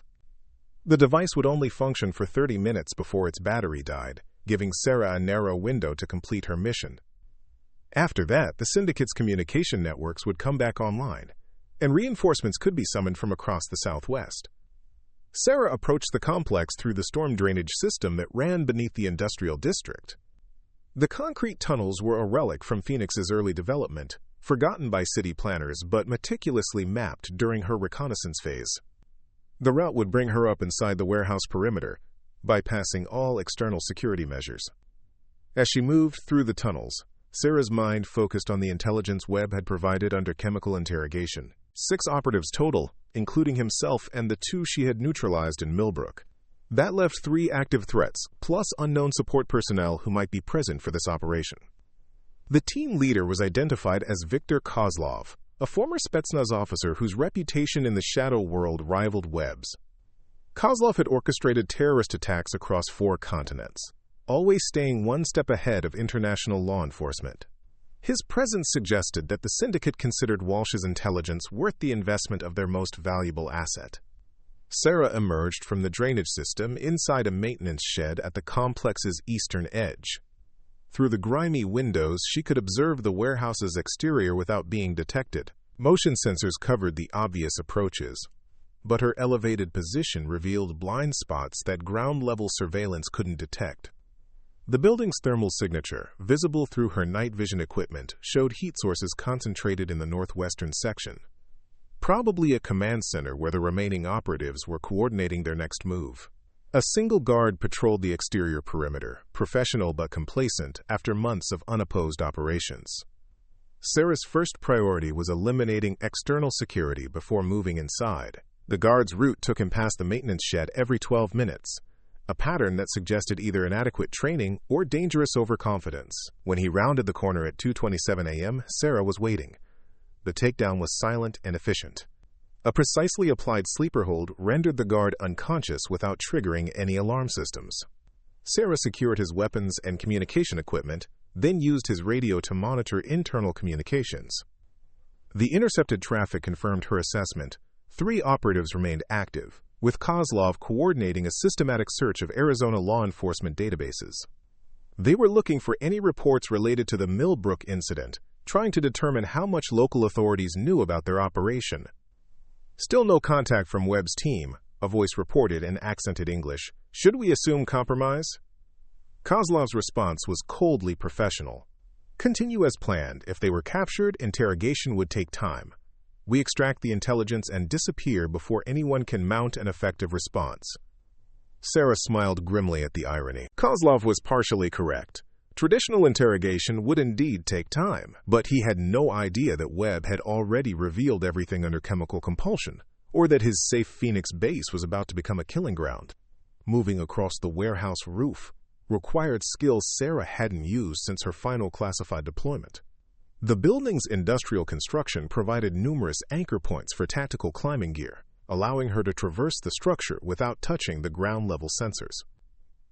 The device would only function for 30 minutes before its battery died, giving Sarah a narrow window to complete her mission. After that, the syndicate's communication networks would come back online, and reinforcements could be summoned from across the southwest. Sarah approached the complex through the storm drainage system that ran beneath the industrial district. The concrete tunnels were a relic from Phoenix's early development, forgotten by city planners but meticulously mapped during her reconnaissance phase. The route would bring her up inside the warehouse perimeter, bypassing all external security measures. As she moved through the tunnels, Sarah's mind focused on the intelligence Webb had provided under chemical interrogation. 6 operatives total, including himself and the 2 she had neutralized in Millbrook. That left 3 active threats, plus unknown support personnel who might be present for this operation. The team leader was identified as Viktor Kozlov, a former Spetsnaz officer whose reputation in the shadow world rivaled Webb's. Kozlov had orchestrated terrorist attacks across 4 continents, always staying one step ahead of international law enforcement. His presence suggested that the syndicate considered Walsh's intelligence worth the investment of their most valuable asset. Sarah emerged from the drainage system inside a maintenance shed at the complex's eastern edge. Through the grimy windows, she could observe the warehouse's exterior without being detected. Motion sensors covered the obvious approaches, but her elevated position revealed blind spots that ground-level surveillance couldn't detect. The building's thermal signature, visible through her night vision equipment, showed heat sources concentrated in the northwestern section. Probably a command center where the remaining operatives were coordinating their next move. A single guard patrolled the exterior perimeter, professional but complacent after months of unopposed operations. Sarah's first priority was eliminating external security before moving inside. The guard's route took him past the maintenance shed every 12 minutes, a pattern that suggested either inadequate training or dangerous overconfidence. When he rounded the corner at 2:27 a.m., Sarah was waiting. The takedown was silent and efficient. A precisely applied sleeper hold rendered the guard unconscious without triggering any alarm systems. Sarah secured his weapons and communication equipment, then used his radio to monitor internal communications. The intercepted traffic confirmed her assessment. 3 operatives remained active, with Kozlov coordinating a systematic search of Arizona law enforcement databases. They were looking for any reports related to the Millbrook incident, trying to determine how much local authorities knew about their operation. Still no contact from Webb's team, a voice reported in accented English. Should we assume compromise? Kozlov's response was coldly professional. Continue as planned. If they were captured, interrogation would take time. We extract the intelligence and disappear before anyone can mount an effective response. Sarah smiled grimly at the irony. Kozlov was partially correct. Traditional interrogation would indeed take time, but he had no idea that Webb had already revealed everything under chemical compulsion, or that his safe Phoenix base was about to become a killing ground. moving across the warehouse roof, required skills Sarah hadn't used since her final classified deployment. The building's industrial construction provided numerous anchor points for tactical climbing gear, allowing her to traverse the structure without touching the ground-level sensors.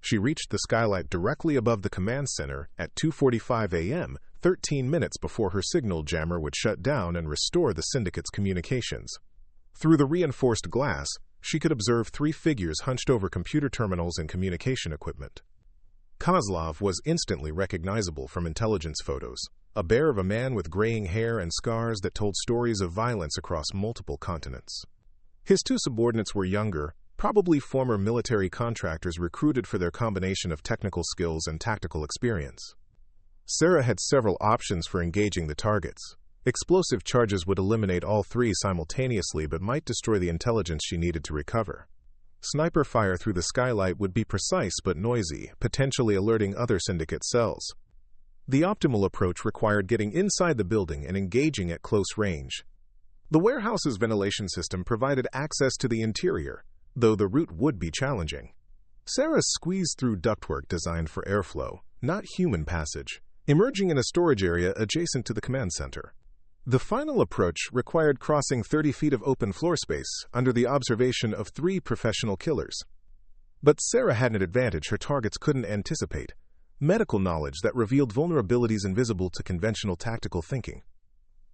She reached the skylight directly above the command center at 2:45 a.m., 13 minutes before her signal jammer would shut down and restore the syndicate's communications. Through the reinforced glass, she could observe three figures hunched over computer terminals and communication equipment. Kozlov was instantly recognizable from intelligence photos, a bear of a man with graying hair and scars that told stories of violence across multiple continents. His two subordinates were younger, probably former military contractors recruited for their combination of technical skills and tactical experience. Sarah had several options for engaging the targets. Explosive charges would eliminate all three simultaneously but might destroy the intelligence she needed to recover. Sniper fire through the skylight would be precise but noisy, potentially alerting other syndicate cells. The optimal approach required getting inside the building and engaging at close range. The warehouse's ventilation system provided access to the interior, though the route would be challenging. Sarah squeezed through ductwork designed for airflow, not human passage, emerging in a storage area adjacent to the command center. The final approach required crossing 30 feet of open floor space under the observation of three professional killers. But Sarah had an advantage her targets couldn't anticipate: medical knowledge that revealed vulnerabilities invisible to conventional tactical thinking.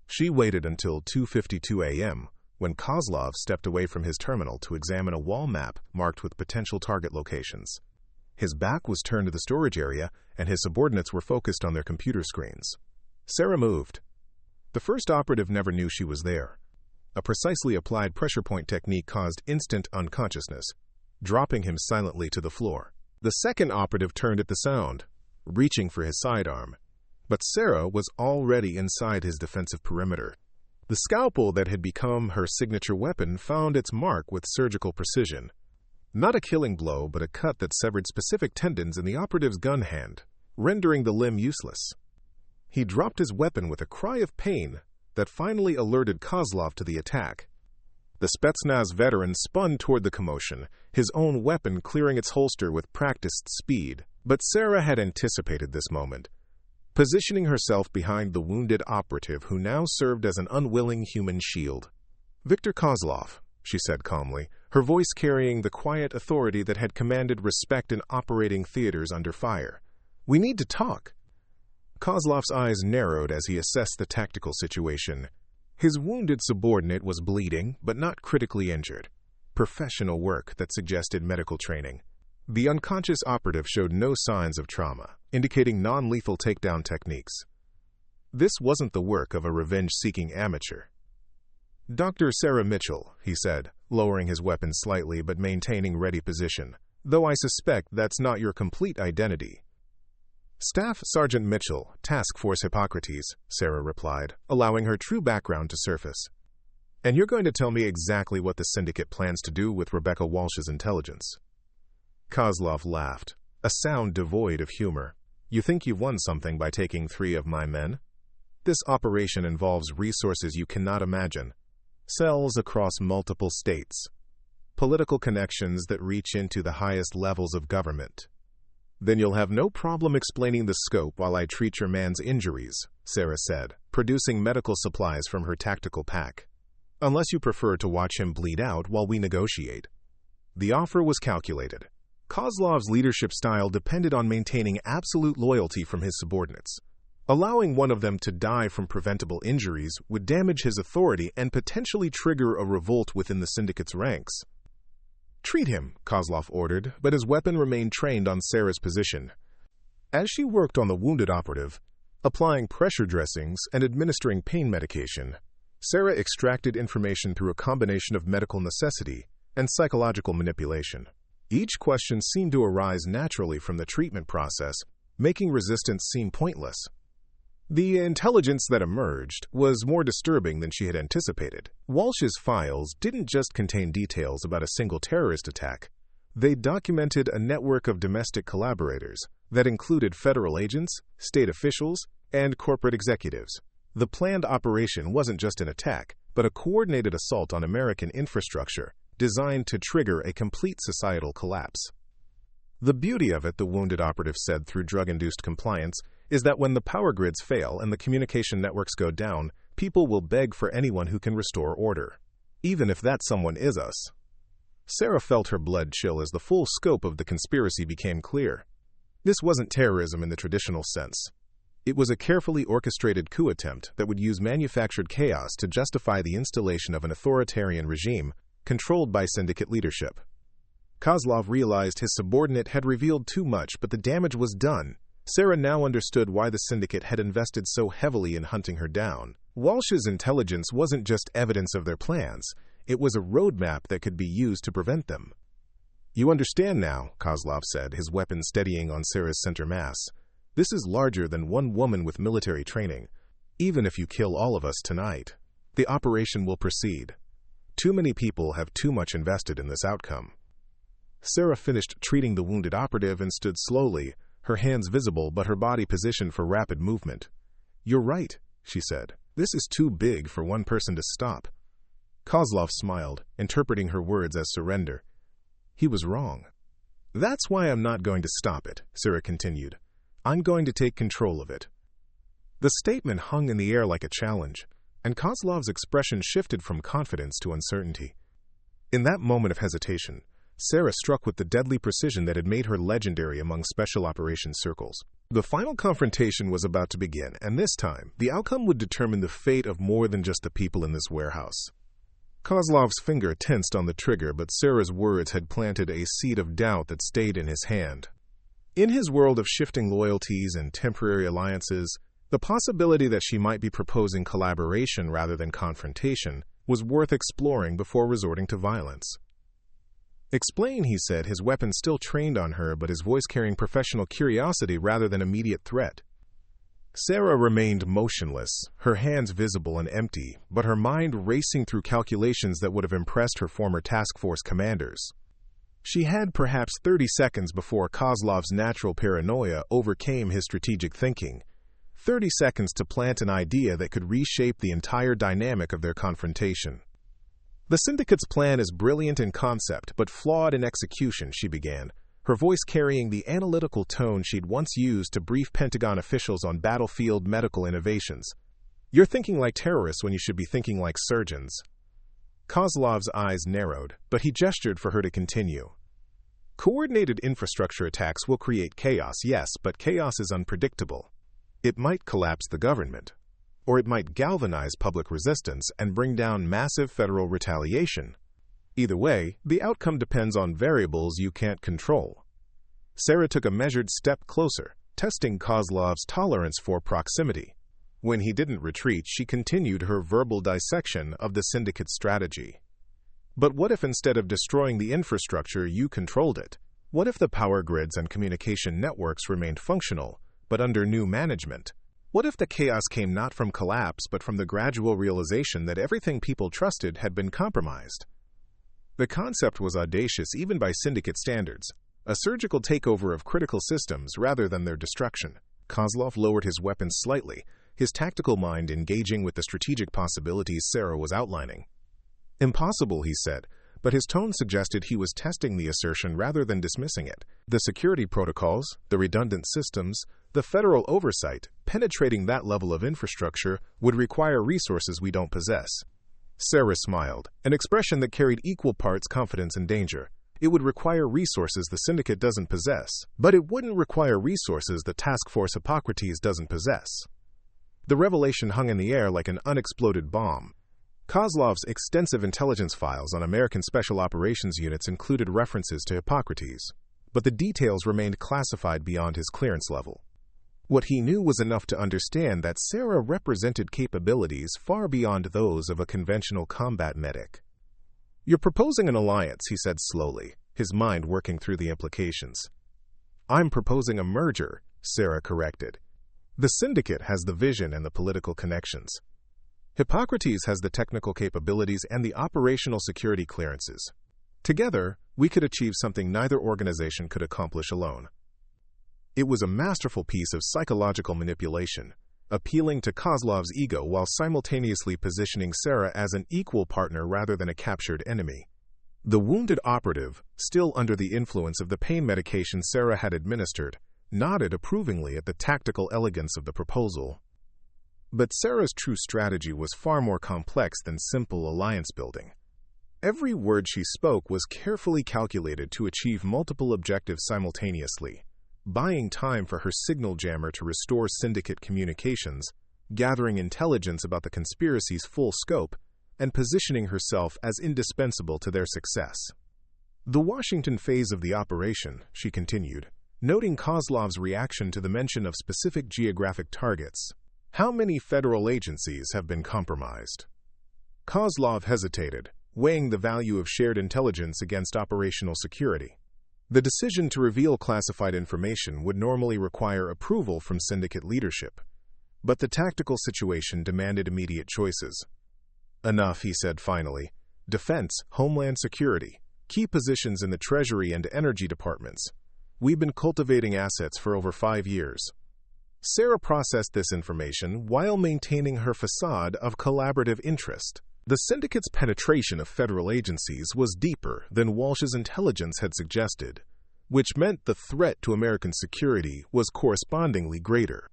She waited until 2:52 a.m., when Kozlov stepped away from his terminal to examine a wall map marked with potential target locations. His back was turned to the storage area, and his subordinates were focused on their computer screens. Sarah moved. The first operative never knew she was there. A precisely applied pressure point technique caused instant unconsciousness, dropping him silently to the floor. The second operative turned at the sound, reaching for his sidearm. But Sarah was already inside his defensive perimeter. The scalpel that had become her signature weapon found its mark with surgical precision. Not a killing blow, but a cut that severed specific tendons in the operative's gun hand, rendering the limb useless. He dropped his weapon with a cry of pain that finally alerted Kozlov to the attack. The Spetsnaz veteran spun toward the commotion, his own weapon clearing its holster with practiced speed. But Sarah had anticipated this moment, positioning herself behind the wounded operative who now served as an unwilling human shield. "Viktor Kozlov," she said calmly, her voice carrying the quiet authority that had commanded respect in operating theaters under fire. "We need to talk." Kozlov's eyes narrowed as he assessed the tactical situation. His wounded subordinate was bleeding, but not critically injured. Professional work that suggested medical training. The unconscious operative showed no signs of trauma, indicating non-lethal takedown techniques. This wasn't the work of a revenge-seeking amateur. "Dr. Sarah Mitchell," he said, lowering his weapon slightly but maintaining ready position, "though I suspect that's not your complete identity." "Staff Sergeant Mitchell, Task Force Hippocrates," Sarah replied, allowing her true background to surface. "And you're going to tell me exactly what the syndicate plans to do with Rebecca Walsh's intelligence." Kozlov laughed, a sound devoid of humor. "You think you've won something by taking 3 of my men? This operation involves resources you cannot imagine. Cells across multiple states. Political connections that reach into the highest levels of government. Then you'll have no problem explaining the scope while I treat your man's injuries," Sarah said, producing medical supplies from her tactical pack. "Unless you prefer to watch him bleed out while we negotiate." The offer was calculated. Kozlov's leadership style depended on maintaining absolute loyalty from his subordinates. Allowing one of them to die from preventable injuries would damage his authority and potentially trigger a revolt within the syndicate's ranks. "Treat him," Kozlov ordered, but his weapon remained trained on Sarah's position. As she worked on the wounded operative, applying pressure dressings and administering pain medication, Sarah extracted information through a combination of medical necessity and psychological manipulation. Each question seemed to arise naturally from the treatment process, making resistance seem pointless. The intelligence that emerged was more disturbing than she had anticipated. Walsh's files didn't just contain details about a single terrorist attack. They documented a network of domestic collaborators that included federal agents, state officials, and corporate executives. The planned operation wasn't just an attack, but a coordinated assault on American infrastructure designed to trigger a complete societal collapse. The beauty of it, the wounded operative said through drug-induced compliance, is that when the power grids fail and the communication networks go down, people will beg for anyone who can restore order, even if that someone is us. Sarah felt her blood chill as the full scope of the conspiracy became clear. This wasn't terrorism in the traditional sense. It was a carefully orchestrated coup attempt that would use manufactured chaos to justify the installation of an authoritarian regime controlled by syndicate leadership. Kozlov realized his subordinate had revealed too much, but the damage was done. Sarah now understood why the syndicate had invested so heavily in hunting her down. Walsh's intelligence wasn't just evidence of their plans, it was a roadmap that could be used to prevent them. "You understand now," Kozlov said, his weapon steadying on Sarah's center mass. "This is larger than one woman with military training. Even if you kill all of us tonight, the operation will proceed. Too many people have too much invested in this outcome." Sarah finished treating the wounded operative and stood slowly, her hands visible but her body positioned for rapid movement. "You're right," she said. "This is too big for one person to stop." Kozlov smiled, interpreting her words as surrender. He was wrong. "That's why I'm not going to stop it," Sarah continued. "I'm going to take control of it." The statement hung in the air like a challenge, and Kozlov's expression shifted from confidence to uncertainty. In that moment of hesitation, Sarah struck with the deadly precision that had made her legendary among special operations circles. The final confrontation was about to begin, and this time, the outcome would determine the fate of more than just the people in this warehouse. Kozlov's finger tensed on the trigger, but Sarah's words had planted a seed of doubt that stayed in his hand. In his world of shifting loyalties and temporary alliances, the possibility that she might be proposing collaboration rather than confrontation was worth exploring before resorting to violence. "Explain," he said, his weapon still trained on her, but his voice carrying professional curiosity rather than immediate threat. Sarah remained motionless, her hands visible and empty, but her mind racing through calculations that would have impressed her former task force commanders. She had perhaps 30 seconds before Kozlov's natural paranoia overcame his strategic thinking. 30 seconds to plant an idea that could reshape the entire dynamic of their confrontation. "The syndicate's plan is brilliant in concept, but flawed in execution," she began, her voice carrying the analytical tone she'd once used to brief Pentagon officials on battlefield medical innovations. "You're thinking like terrorists when you should be thinking like surgeons." Kozlov's eyes narrowed, but he gestured for her to continue. "Coordinated infrastructure attacks will create chaos, yes, but chaos is unpredictable. It might collapse the government, or it might galvanize public resistance and bring down massive federal retaliation. Either way, the outcome depends on variables you can't control." Sarah took a measured step closer, testing Kozlov's tolerance for proximity. When he didn't retreat, she continued her verbal dissection of the syndicate's strategy. "But what if instead of destroying the infrastructure, you controlled it? What if the power grids and communication networks remained functional, but under new management? What if the chaos came not from collapse, but from the gradual realization that everything people trusted had been compromised?" The concept was audacious even by syndicate standards, a surgical takeover of critical systems rather than their destruction. Kozlov lowered his weapon slightly, his tactical mind engaging with the strategic possibilities Sarah was outlining. "Impossible," he said, but his tone suggested he was testing the assertion rather than dismissing it. "The security protocols, the redundant systems, the federal oversight, penetrating that level of infrastructure would require resources we don't possess." Sarah smiled, an expression that carried equal parts confidence and danger. "It would require resources the syndicate doesn't possess, but it wouldn't require resources the task force Hippocrates doesn't possess." The revelation hung in the air like an unexploded bomb. Kozlov's extensive intelligence files on American Special Operations units included references to Hippocrates, but the details remained classified beyond his clearance level. What he knew was enough to understand that Sarah represented capabilities far beyond those of a conventional combat medic. "You're proposing an alliance," he said slowly, his mind working through the implications. "I'm proposing a merger," Sarah corrected. "The syndicate has the vision and the political connections. Hippocrates has the technical capabilities and the operational security clearances. Together, we could achieve something neither organization could accomplish alone." It was a masterful piece of psychological manipulation, appealing to Kozlov's ego while simultaneously positioning Sarah as an equal partner rather than a captured enemy. The wounded operative, still under the influence of the pain medication Sarah had administered, nodded approvingly at the tactical elegance of the proposal. But Sarah's true strategy was far more complex than simple alliance building. Every word she spoke was carefully calculated to achieve multiple objectives simultaneously, buying time for her signal jammer to restore syndicate communications, gathering intelligence about the conspiracy's full scope, and positioning herself as indispensable to their success. The Washington phase of the operation, she continued, noting Kozlov's reaction to the mention of specific geographic targets. How many federal agencies have been compromised? Kozlov hesitated, weighing the value of shared intelligence against operational security. The decision to reveal classified information would normally require approval from syndicate leadership, but the tactical situation demanded immediate choices. Enough, he said finally. Defense, Homeland Security, key positions in the Treasury and Energy departments. We've been cultivating assets for over 5 years. Sarah processed this information while maintaining her facade of collaborative interest. The syndicate's penetration of federal agencies was deeper than Walsh's intelligence had suggested, which meant the threat to American security was correspondingly greater.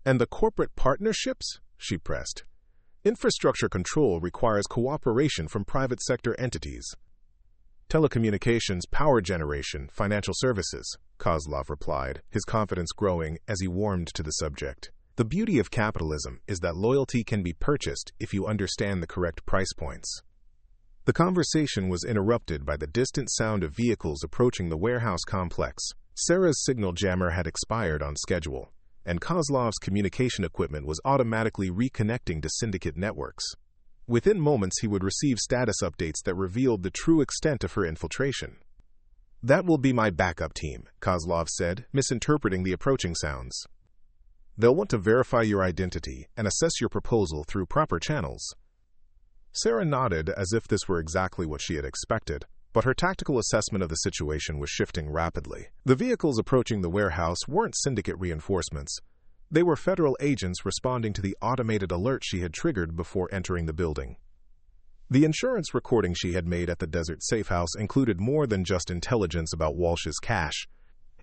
And the corporate partnerships? She pressed. Infrastructure control requires cooperation from private sector entities. Telecommunications, power generation, financial services, Kozlov replied, his confidence growing as he warmed to the subject. The beauty of capitalism is that loyalty can be purchased if you understand the correct price points. The conversation was interrupted by the distant sound of vehicles approaching the warehouse complex. Sarah's signal jammer had expired on schedule, and Kozlov's communication equipment was automatically reconnecting to syndicate networks. Within moments, he would receive status updates that revealed the true extent of her infiltration. That will be my backup team, Kozlov said, misinterpreting the approaching sounds. They'll want to verify your identity and assess your proposal through proper channels. Sarah nodded as if this were exactly what she had expected, but her tactical assessment of the situation was shifting rapidly. The vehicles approaching the warehouse weren't syndicate reinforcements. They were federal agents responding to the automated alert she had triggered before entering the building. The insurance recording she had made at the Desert Safe House included more than just intelligence about Walsh's cache.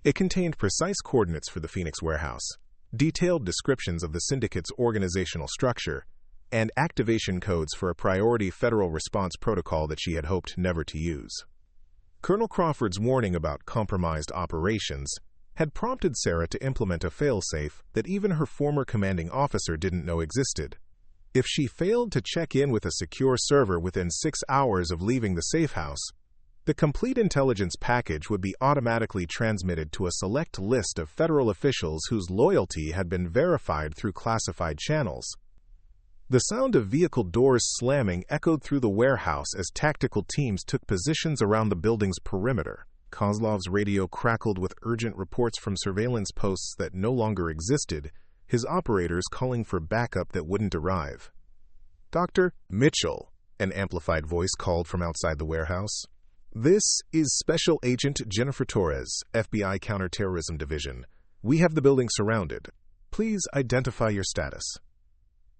It contained precise coordinates for the Phoenix warehouse, detailed descriptions of the syndicate's organizational structure, and activation codes for a priority federal response protocol that she had hoped never to use. Colonel Crawford's warning about compromised operations had prompted Sarah to implement a failsafe that even her former commanding officer didn't know existed. If she failed to check in with a secure server within 6 hours of leaving the safe house, the complete intelligence package would be automatically transmitted to a select list of federal officials whose loyalty had been verified through classified channels. The sound of vehicle doors slamming echoed through the warehouse as tactical teams took positions around the building's perimeter. Kozlov's radio crackled with urgent reports from surveillance posts that no longer existed, his operators calling for backup that wouldn't arrive. "Dr. Mitchell," an amplified voice called from outside the warehouse. "This is Special Agent Jennifer Torres, FBI Counterterrorism Division. We have the building surrounded. Please identify your status."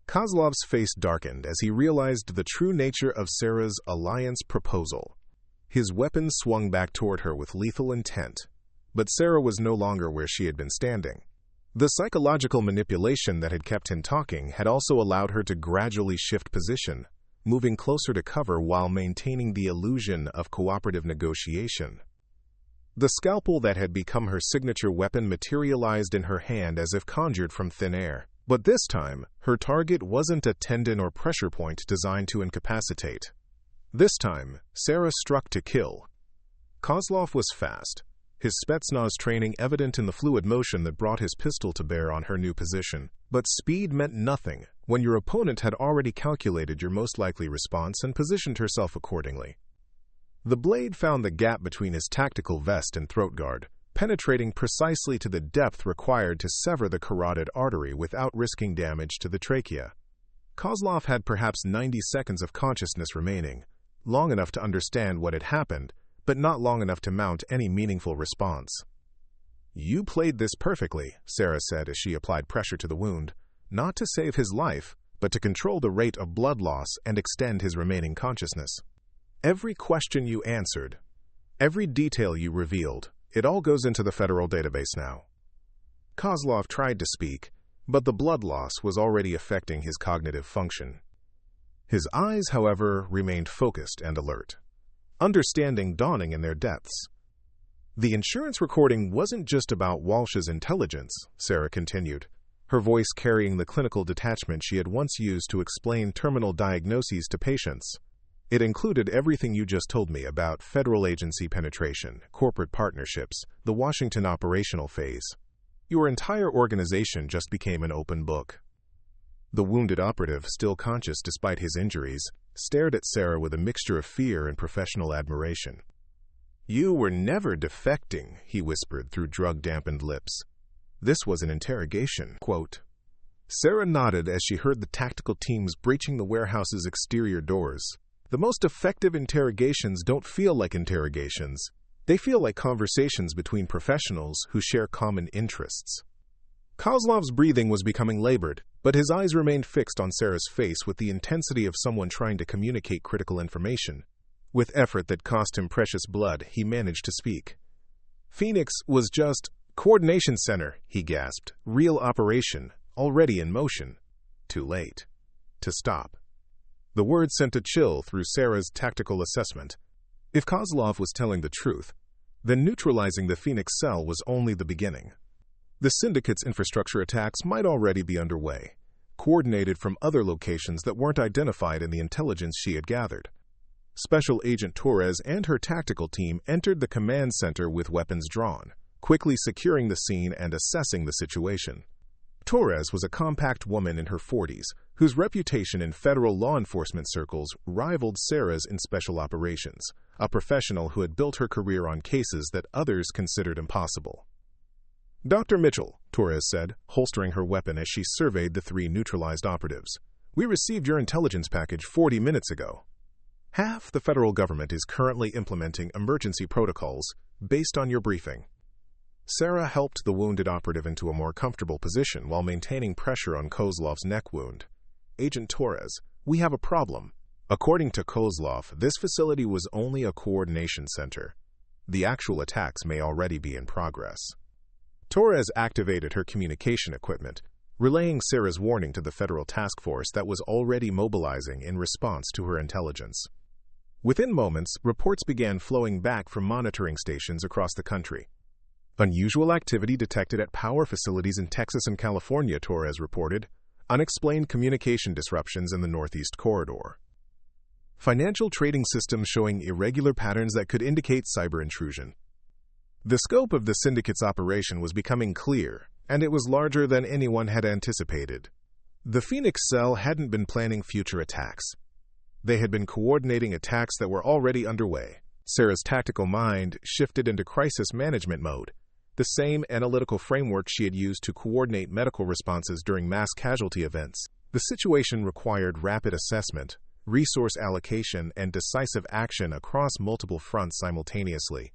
Kozlov's face darkened as he realized the true nature of Sarah's alliance proposal. His weapon swung back toward her with lethal intent, but Sarah was no longer where she had been standing. The psychological manipulation that had kept him talking had also allowed her to gradually shift position, moving closer to cover while maintaining the illusion of cooperative negotiation. The scalpel that had become her signature weapon materialized in her hand as if conjured from thin air. But this time, her target wasn't a tendon or pressure point designed to incapacitate. This time, Sarah struck to kill. Kozlov was fast, his Spetsnaz training evident in the fluid motion that brought his pistol to bear on her new position. But speed meant nothing when your opponent had already calculated your most likely response and positioned herself accordingly. The blade found the gap between his tactical vest and throat guard, penetrating precisely to the depth required to sever the carotid artery without risking damage to the trachea. Kozlov had perhaps 90 seconds of consciousness remaining, long enough to understand what had happened, but not long enough to mount any meaningful response. "You played this perfectly," Sarah said as she applied pressure to the wound, not to save his life, but to control the rate of blood loss and extend his remaining consciousness. Every question you answered, every detail you revealed, it all goes into the federal database now. Kozlov tried to speak, but the blood loss was already affecting his cognitive function. His eyes, however, remained focused and alert, understanding dawning in their depths. The insurance recording wasn't just about Walsh's intelligence, Sarah continued, her voice carrying the clinical detachment she had once used to explain terminal diagnoses to patients. It included everything you just told me about federal agency penetration, corporate partnerships, the Washington operational phase. Your entire organization just became an open book. The wounded operative, still conscious despite his injuries, stared at Sarah with a mixture of fear and professional admiration. "You were never defecting," he whispered through drug-dampened lips. "This was an interrogation." Quote. Sarah nodded as she heard the tactical teams breaching the warehouse's exterior doors. The most effective interrogations don't feel like interrogations. They feel like conversations between professionals who share common interests. Kozlov's breathing was becoming labored, but his eyes remained fixed on Sarah's face with the intensity of someone trying to communicate critical information. With effort that cost him precious blood, he managed to speak. "Phoenix was just coordination center," he gasped. "Real operation, already in motion. Too late. To stop." The word sent a chill through Sarah's tactical assessment. If Kozlov was telling the truth, then neutralizing the Phoenix cell was only the beginning. The syndicate's infrastructure attacks might already be underway, coordinated from other locations that weren't identified in the intelligence she had gathered. Special Agent Torres and her tactical team entered the command center with weapons drawn, quickly securing the scene and assessing the situation. Torres was a compact woman in her 40s, whose reputation in federal law enforcement circles rivaled Sarah's in special operations, a professional who had built her career on cases that others considered impossible. "Dr. Mitchell," Torres said, holstering her weapon as she surveyed the three neutralized operatives, "we received your intelligence package 40 minutes ago. Half the federal government is currently implementing emergency protocols based on your briefing." Sarah helped the wounded operative into a more comfortable position while maintaining pressure on Kozlov's neck wound. "Agent Torres, we have a problem." According to Kozlov, this facility was only a coordination center. The actual attacks may already be in progress. Torres activated her communication equipment, relaying Sarah's warning to the federal task force that was already mobilizing in response to her intelligence. Within moments, reports began flowing back from monitoring stations across the country. "Unusual activity detected at power facilities in Texas and California," Torres reported. "Unexplained communication disruptions in the Northeast Corridor. Financial trading systems showing irregular patterns that could indicate cyber intrusion." The scope of the syndicate's operation was becoming clear, and it was larger than anyone had anticipated. The Phoenix cell hadn't been planning future attacks. They had been coordinating attacks that were already underway. Sarah's tactical mind shifted into crisis management mode, the same analytical framework she had used to coordinate medical responses during mass casualty events. The situation required rapid assessment, resource allocation, and decisive action across multiple fronts simultaneously.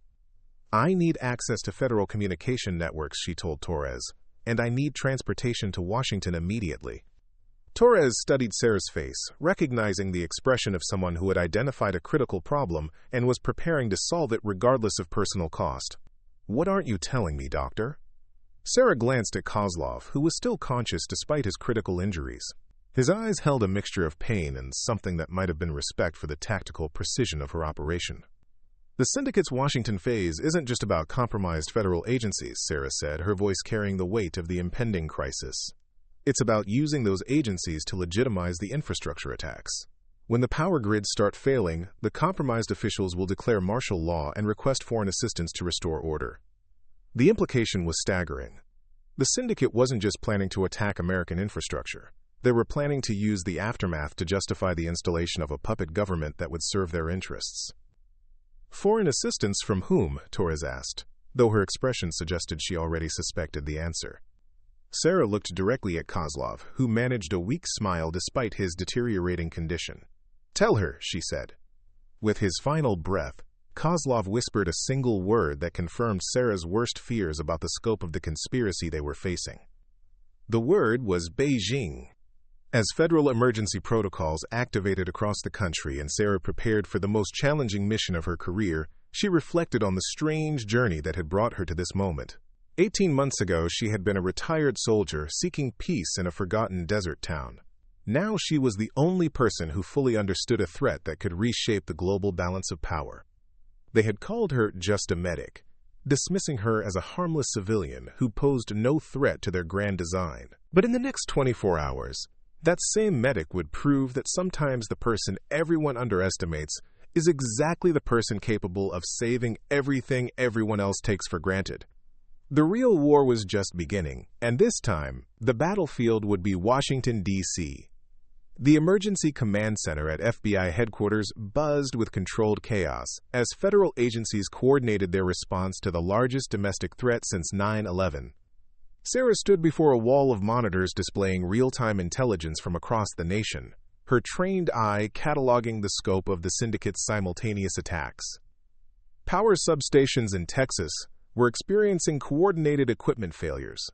"I need access to federal communication networks," she told Torres, "and I need transportation to Washington immediately." Torres studied Sarah's face, recognizing the expression of someone who had identified a critical problem and was preparing to solve it regardless of personal cost. "What aren't you telling me, doctor?" Sarah glanced at Kozlov, who was still conscious despite his critical injuries. His eyes held a mixture of pain and something that might have been respect for the tactical precision of her operation. "The syndicate's Washington phase isn't just about compromised federal agencies," Sarah said, her voice carrying the weight of the impending crisis. "It's about using those agencies to legitimize the infrastructure attacks. When the power grids start failing, the compromised officials will declare martial law and request foreign assistance to restore order." The implication was staggering. The syndicate wasn't just planning to attack American infrastructure. They were planning to use the aftermath to justify the installation of a puppet government that would serve their interests. "Foreign assistance from whom?" Torres asked, though her expression suggested she already suspected the answer. Sarah looked directly at Kozlov, who managed a weak smile despite his deteriorating condition. "Tell her," she said. With his final breath, Kozlov whispered a single word that confirmed Sarah's worst fears about the scope of the conspiracy they were facing. The word was Beijing. As federal emergency protocols activated across the country and Sarah prepared for the most challenging mission of her career, she reflected on the strange journey that had brought her to this moment. 18 months ago, she had been a retired soldier seeking peace in a forgotten desert town. Now she was the only person who fully understood a threat that could reshape the global balance of power. They had called her just a medic, dismissing her as a harmless civilian who posed no threat to their grand design. But in the next 24 hours, that same medic would prove that sometimes the person everyone underestimates is exactly the person capable of saving everything everyone else takes for granted. The real war was just beginning, and this time, the battlefield would be Washington, D.C. The Emergency Command Center at FBI headquarters buzzed with controlled chaos as federal agencies coordinated their response to the largest domestic threat since 9/11. Sarah stood before a wall of monitors displaying real-time intelligence from across the nation, her trained eye cataloging the scope of the syndicate's simultaneous attacks. Power substations in Texas were experiencing coordinated equipment failures.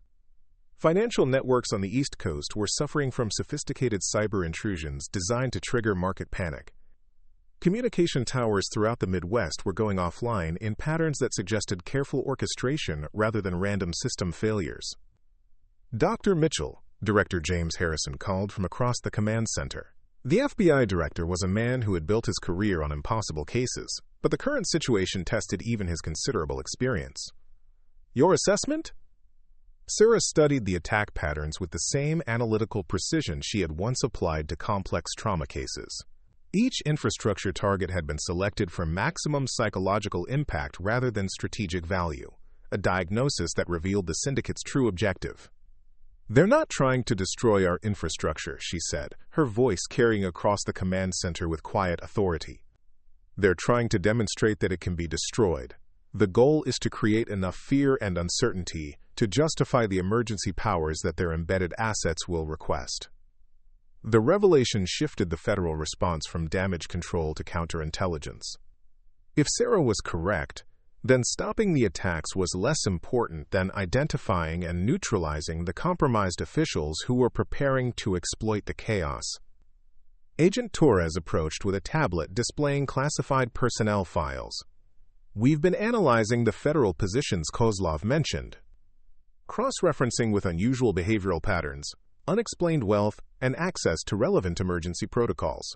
Financial networks on the East Coast were suffering from sophisticated cyber intrusions designed to trigger market panic. Communication towers throughout the Midwest were going offline in patterns that suggested careful orchestration rather than random system failures. Dr. Mitchell, Director James Harrison, called from across the command center. The FBI director was a man who had built his career on impossible cases, but the current situation tested even his considerable experience. Your assessment? Sarah studied the attack patterns with the same analytical precision she had once applied to complex trauma cases. Each infrastructure target had been selected for maximum psychological impact rather than strategic value, a diagnosis that revealed the syndicate's true objective. They're not trying to destroy our infrastructure, she said, her voice carrying across the command center with quiet authority. They're trying to demonstrate that it can be destroyed. The goal is to create enough fear and uncertainty to justify the emergency powers that their embedded assets will request. The revelation shifted the federal response from damage control to counterintelligence. If Sarah was correct, then stopping the attacks was less important than identifying and neutralizing the compromised officials who were preparing to exploit the chaos. Agent Torres approached with a tablet displaying classified personnel files. We've been analyzing the federal positions Kozlov mentioned, cross-referencing with unusual behavioral patterns, unexplained wealth, and access to relevant emergency protocols.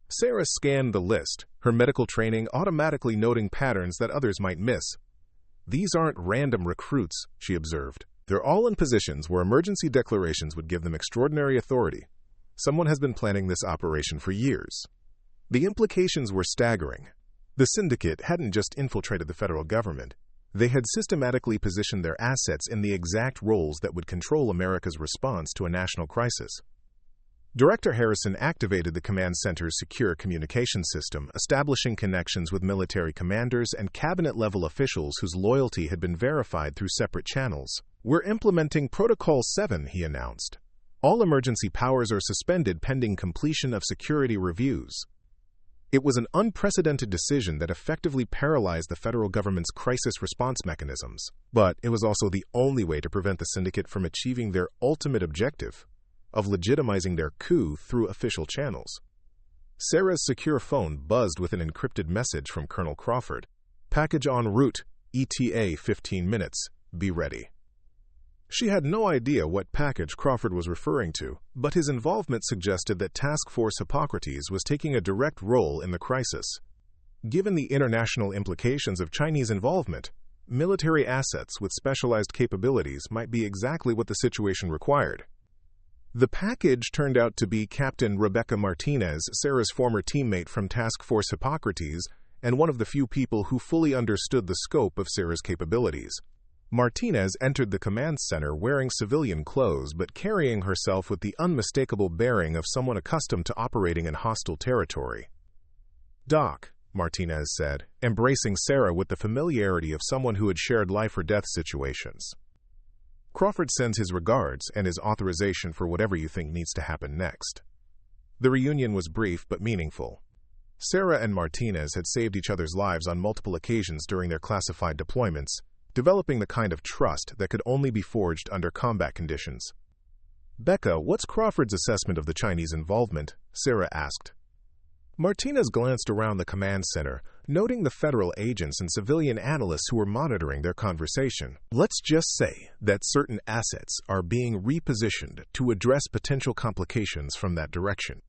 Sarah scanned the list, her medical training automatically noting patterns that others might miss. These aren't random recruits, she observed. They're all in positions where emergency declarations would give them extraordinary authority. Someone has been planning this operation for years. The implications were staggering. The syndicate hadn't just infiltrated the federal government. They had systematically positioned their assets in the exact roles that would control America's response to a national crisis. Director Harrison activated the command center's secure communication system, establishing connections with military commanders and cabinet-level officials whose loyalty had been verified through separate channels. We're implementing Protocol 7, he announced. All emergency powers are suspended pending completion of security reviews. It was an unprecedented decision that effectively paralyzed the federal government's crisis response mechanisms. But it was also the only way to prevent the syndicate from achieving their ultimate objective of legitimizing their coup through official channels. Sarah's secure phone buzzed with an encrypted message from Colonel Crawford. Package en route, ETA 15 minutes, be ready. She had no idea what package Crawford was referring to, but his involvement suggested that Task Force Hippocrates was taking a direct role in the crisis. Given the international implications of Chinese involvement, military assets with specialized capabilities might be exactly what the situation required. The package turned out to be Captain Rebecca Martinez, Sarah's former teammate from Task Force Hippocrates, and one of the few people who fully understood the scope of Sarah's capabilities. Martinez entered the command center wearing civilian clothes but carrying herself with the unmistakable bearing of someone accustomed to operating in hostile territory. Doc, Martinez said, embracing Sarah with the familiarity of someone who had shared life-or-death situations. Crawford sends his regards and his authorization for whatever you think needs to happen next. The reunion was brief but meaningful. Sarah and Martinez had saved each other's lives on multiple occasions during their classified deployments, developing the kind of trust that could only be forged under combat conditions. Becca, what's Crawford's assessment of the Chinese involvement? Sarah asked. Martinez glanced around the command center, noting the federal agents and civilian analysts who were monitoring their conversation. Let's just say that certain assets are being repositioned to address potential complications from that direction.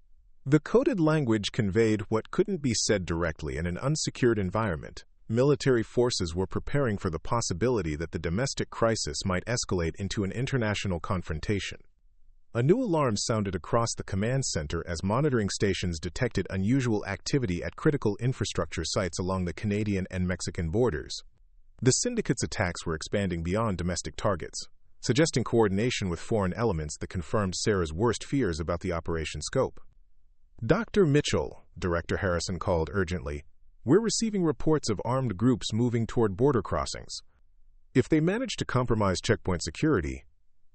The coded language conveyed what couldn't be said directly in an unsecured environment. Military forces were preparing for the possibility that the domestic crisis might escalate into an international confrontation. A new alarm sounded across the command center as monitoring stations detected unusual activity at critical infrastructure sites along the Canadian and Mexican borders. The syndicate's attacks were expanding beyond domestic targets, suggesting coordination with foreign elements that confirmed Sarah's worst fears about the operation scope. Dr. Mitchell, Director Harrison called urgently, we're receiving reports of armed groups moving toward border crossings. If they manage to compromise checkpoint security,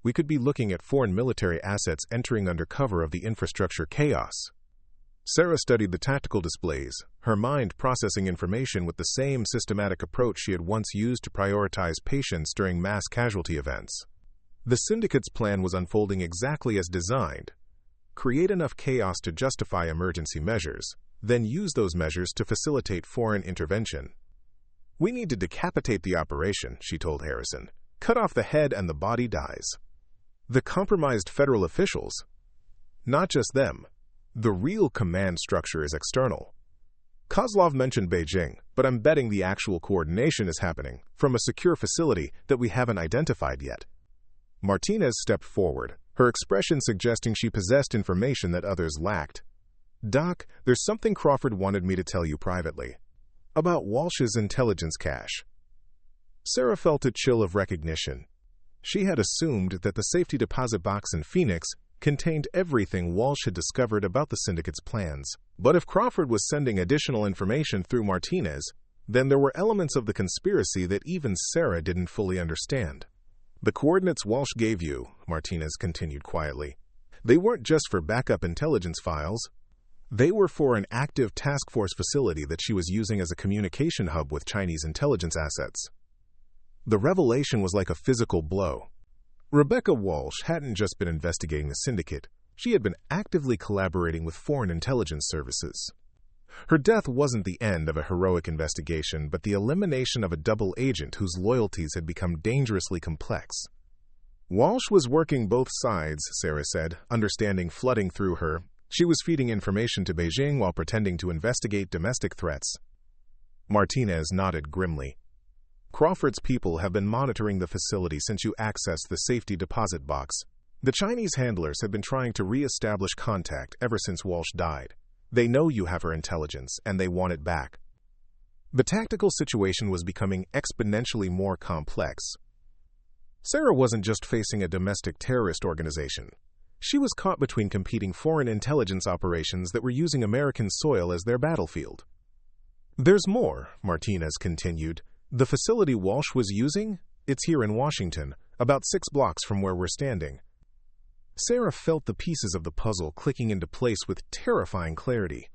we could be looking at foreign military assets entering under cover of the infrastructure chaos. Sarah studied the tactical displays, her mind processing information with the same systematic approach she had once used to prioritize patients during mass casualty events. The syndicate's plan was unfolding exactly as designed. Create enough chaos to justify emergency measures, then use those measures to facilitate foreign intervention. We need to decapitate the operation, she told Harrison. Cut off the head and the body dies. The compromised federal officials? Not just them. The real command structure is external. Kozlov mentioned Beijing, but I'm betting the actual coordination is happening from a secure facility that we haven't identified yet. Martinez stepped forward, her expression suggesting she possessed information that others lacked. Doc, there's something Crawford wanted me to tell you privately. About Walsh's intelligence cache. Sarah felt a chill of recognition. She had assumed that the safety deposit box in Phoenix contained everything Walsh had discovered about the syndicate's plans. But if Crawford was sending additional information through Martinez, then there were elements of the conspiracy that even Sarah didn't fully understand. The coordinates Walsh gave you, Martinez continued quietly, they weren't just for backup intelligence files. They were for an active task force facility that she was using as a communication hub with Chinese intelligence assets. The revelation was like a physical blow. Rebecca Walsh hadn't just been investigating the syndicate, she had been actively collaborating with foreign intelligence services. Her death wasn't the end of a heroic investigation, but the elimination of a double agent whose loyalties had become dangerously complex. Walsh was working both sides, Sarah said, understanding flooding through her. She was feeding information to Beijing while pretending to investigate domestic threats. Martinez nodded grimly. Crawford's people have been monitoring the facility since you accessed the safety deposit box. The Chinese handlers have been trying to re-establish contact ever since Walsh died. They know you have her intelligence, and they want it back. The tactical situation was becoming exponentially more complex. Sarah wasn't just facing a domestic terrorist organization. She was caught between competing foreign intelligence operations that were using American soil as their battlefield. There's more, Martinez continued. The facility Walsh was using? It's here in Washington, about 6 blocks from where we're standing. Sarah felt the pieces of the puzzle clicking into place with terrifying clarity.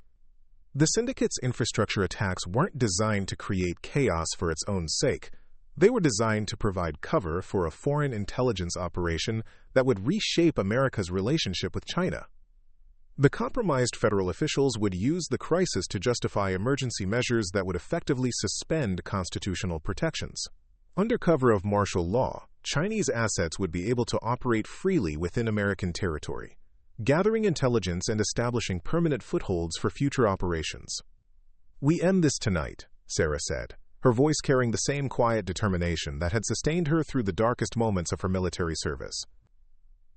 The syndicate's infrastructure attacks weren't designed to create chaos for its own sake. They were designed to provide cover for a foreign intelligence operation that would reshape America's relationship with China. The compromised federal officials would use the crisis to justify emergency measures that would effectively suspend constitutional protections. Under cover of martial law, Chinese assets would be able to operate freely within American territory, gathering intelligence and establishing permanent footholds for future operations. We end this tonight, Sarah said, her voice carrying the same quiet determination that had sustained her through the darkest moments of her military service.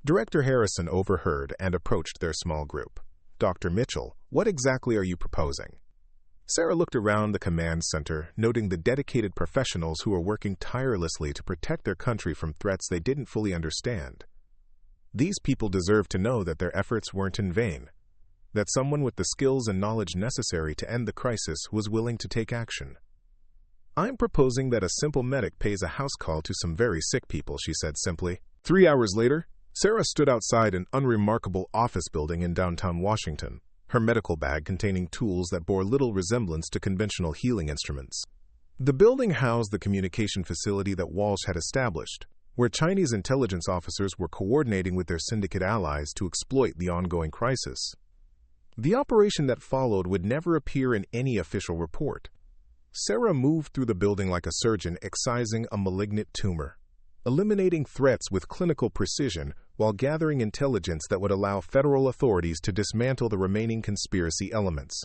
Director Harrison overheard and approached their small group. Dr. Mitchell, what exactly are you proposing? Sarah looked around the command center, noting the dedicated professionals who were working tirelessly to protect their country from threats they didn't fully understand. These people deserved to know that their efforts weren't in vain, that someone with the skills and knowledge necessary to end the crisis was willing to take action. I'm proposing that a simple medic pays a house call to some very sick people, she said simply. 3 hours later, Sarah stood outside an unremarkable office building in downtown Washington, her medical bag containing tools that bore little resemblance to conventional healing instruments. The building housed the communication facility that Walsh had established, where Chinese intelligence officers were coordinating with their syndicate allies to exploit the ongoing crisis. The operation that followed would never appear in any official report. Sarah moved through the building like a surgeon excising a malignant tumor, eliminating threats with clinical precision while gathering intelligence that would allow federal authorities to dismantle the remaining conspiracy elements.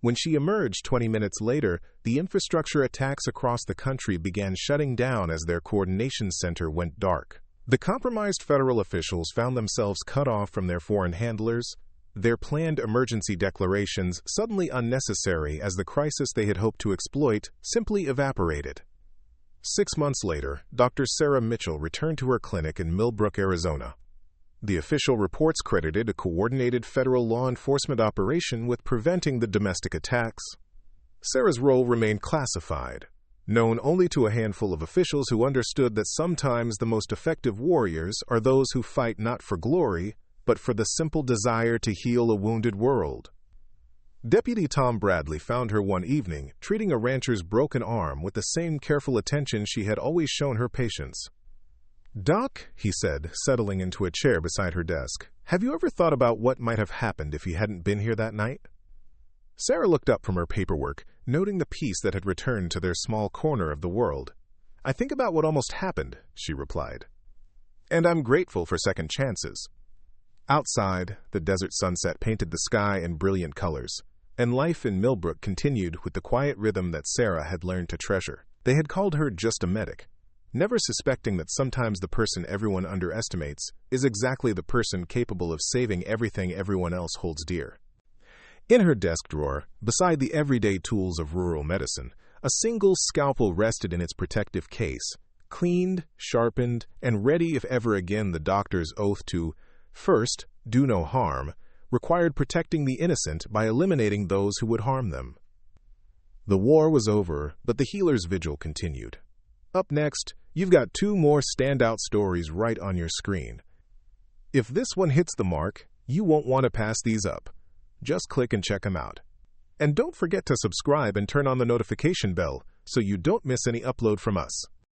When she emerged 20 minutes later, the infrastructure attacks across the country began shutting down as their coordination center went dark. The compromised federal officials found themselves cut off from their foreign handlers, their planned emergency declarations suddenly unnecessary as the crisis they had hoped to exploit simply evaporated. 6 months later, Dr. Sarah Mitchell returned to her clinic in Millbrook, Arizona. The official reports credited a coordinated federal law enforcement operation with preventing the domestic attacks. Sarah's role remained classified, known only to a handful of officials who understood that sometimes the most effective warriors are those who fight not for glory, but for the simple desire to heal a wounded world. Deputy Tom Bradley found her one evening, treating a rancher's broken arm with the same careful attention she had always shown her patients. "Doc," he said, settling into a chair beside her desk, "have you ever thought about what might have happened if you hadn't been here that night?" Sarah looked up from her paperwork, noting the peace that had returned to their small corner of the world. "I think about what almost happened," she replied. "And I'm grateful for second chances." Outside, the desert sunset painted the sky in brilliant colors, and life in Millbrook continued with the quiet rhythm that Sarah had learned to treasure. They had called her just a medic, never suspecting that sometimes the person everyone underestimates is exactly the person capable of saving everything everyone else holds dear. In her desk drawer, beside the everyday tools of rural medicine, a single scalpel rested in its protective case, cleaned, sharpened, and ready if ever again the doctor's oath to, first, do no harm, required protecting the innocent by eliminating those who would harm them. The war was over, but the healer's vigil continued. Up next, you've got 2 more standout stories right on your screen. If this one hits the mark, you won't want to pass these up. Just click and check them out. And don't forget to subscribe and turn on the notification bell so you don't miss any upload from us.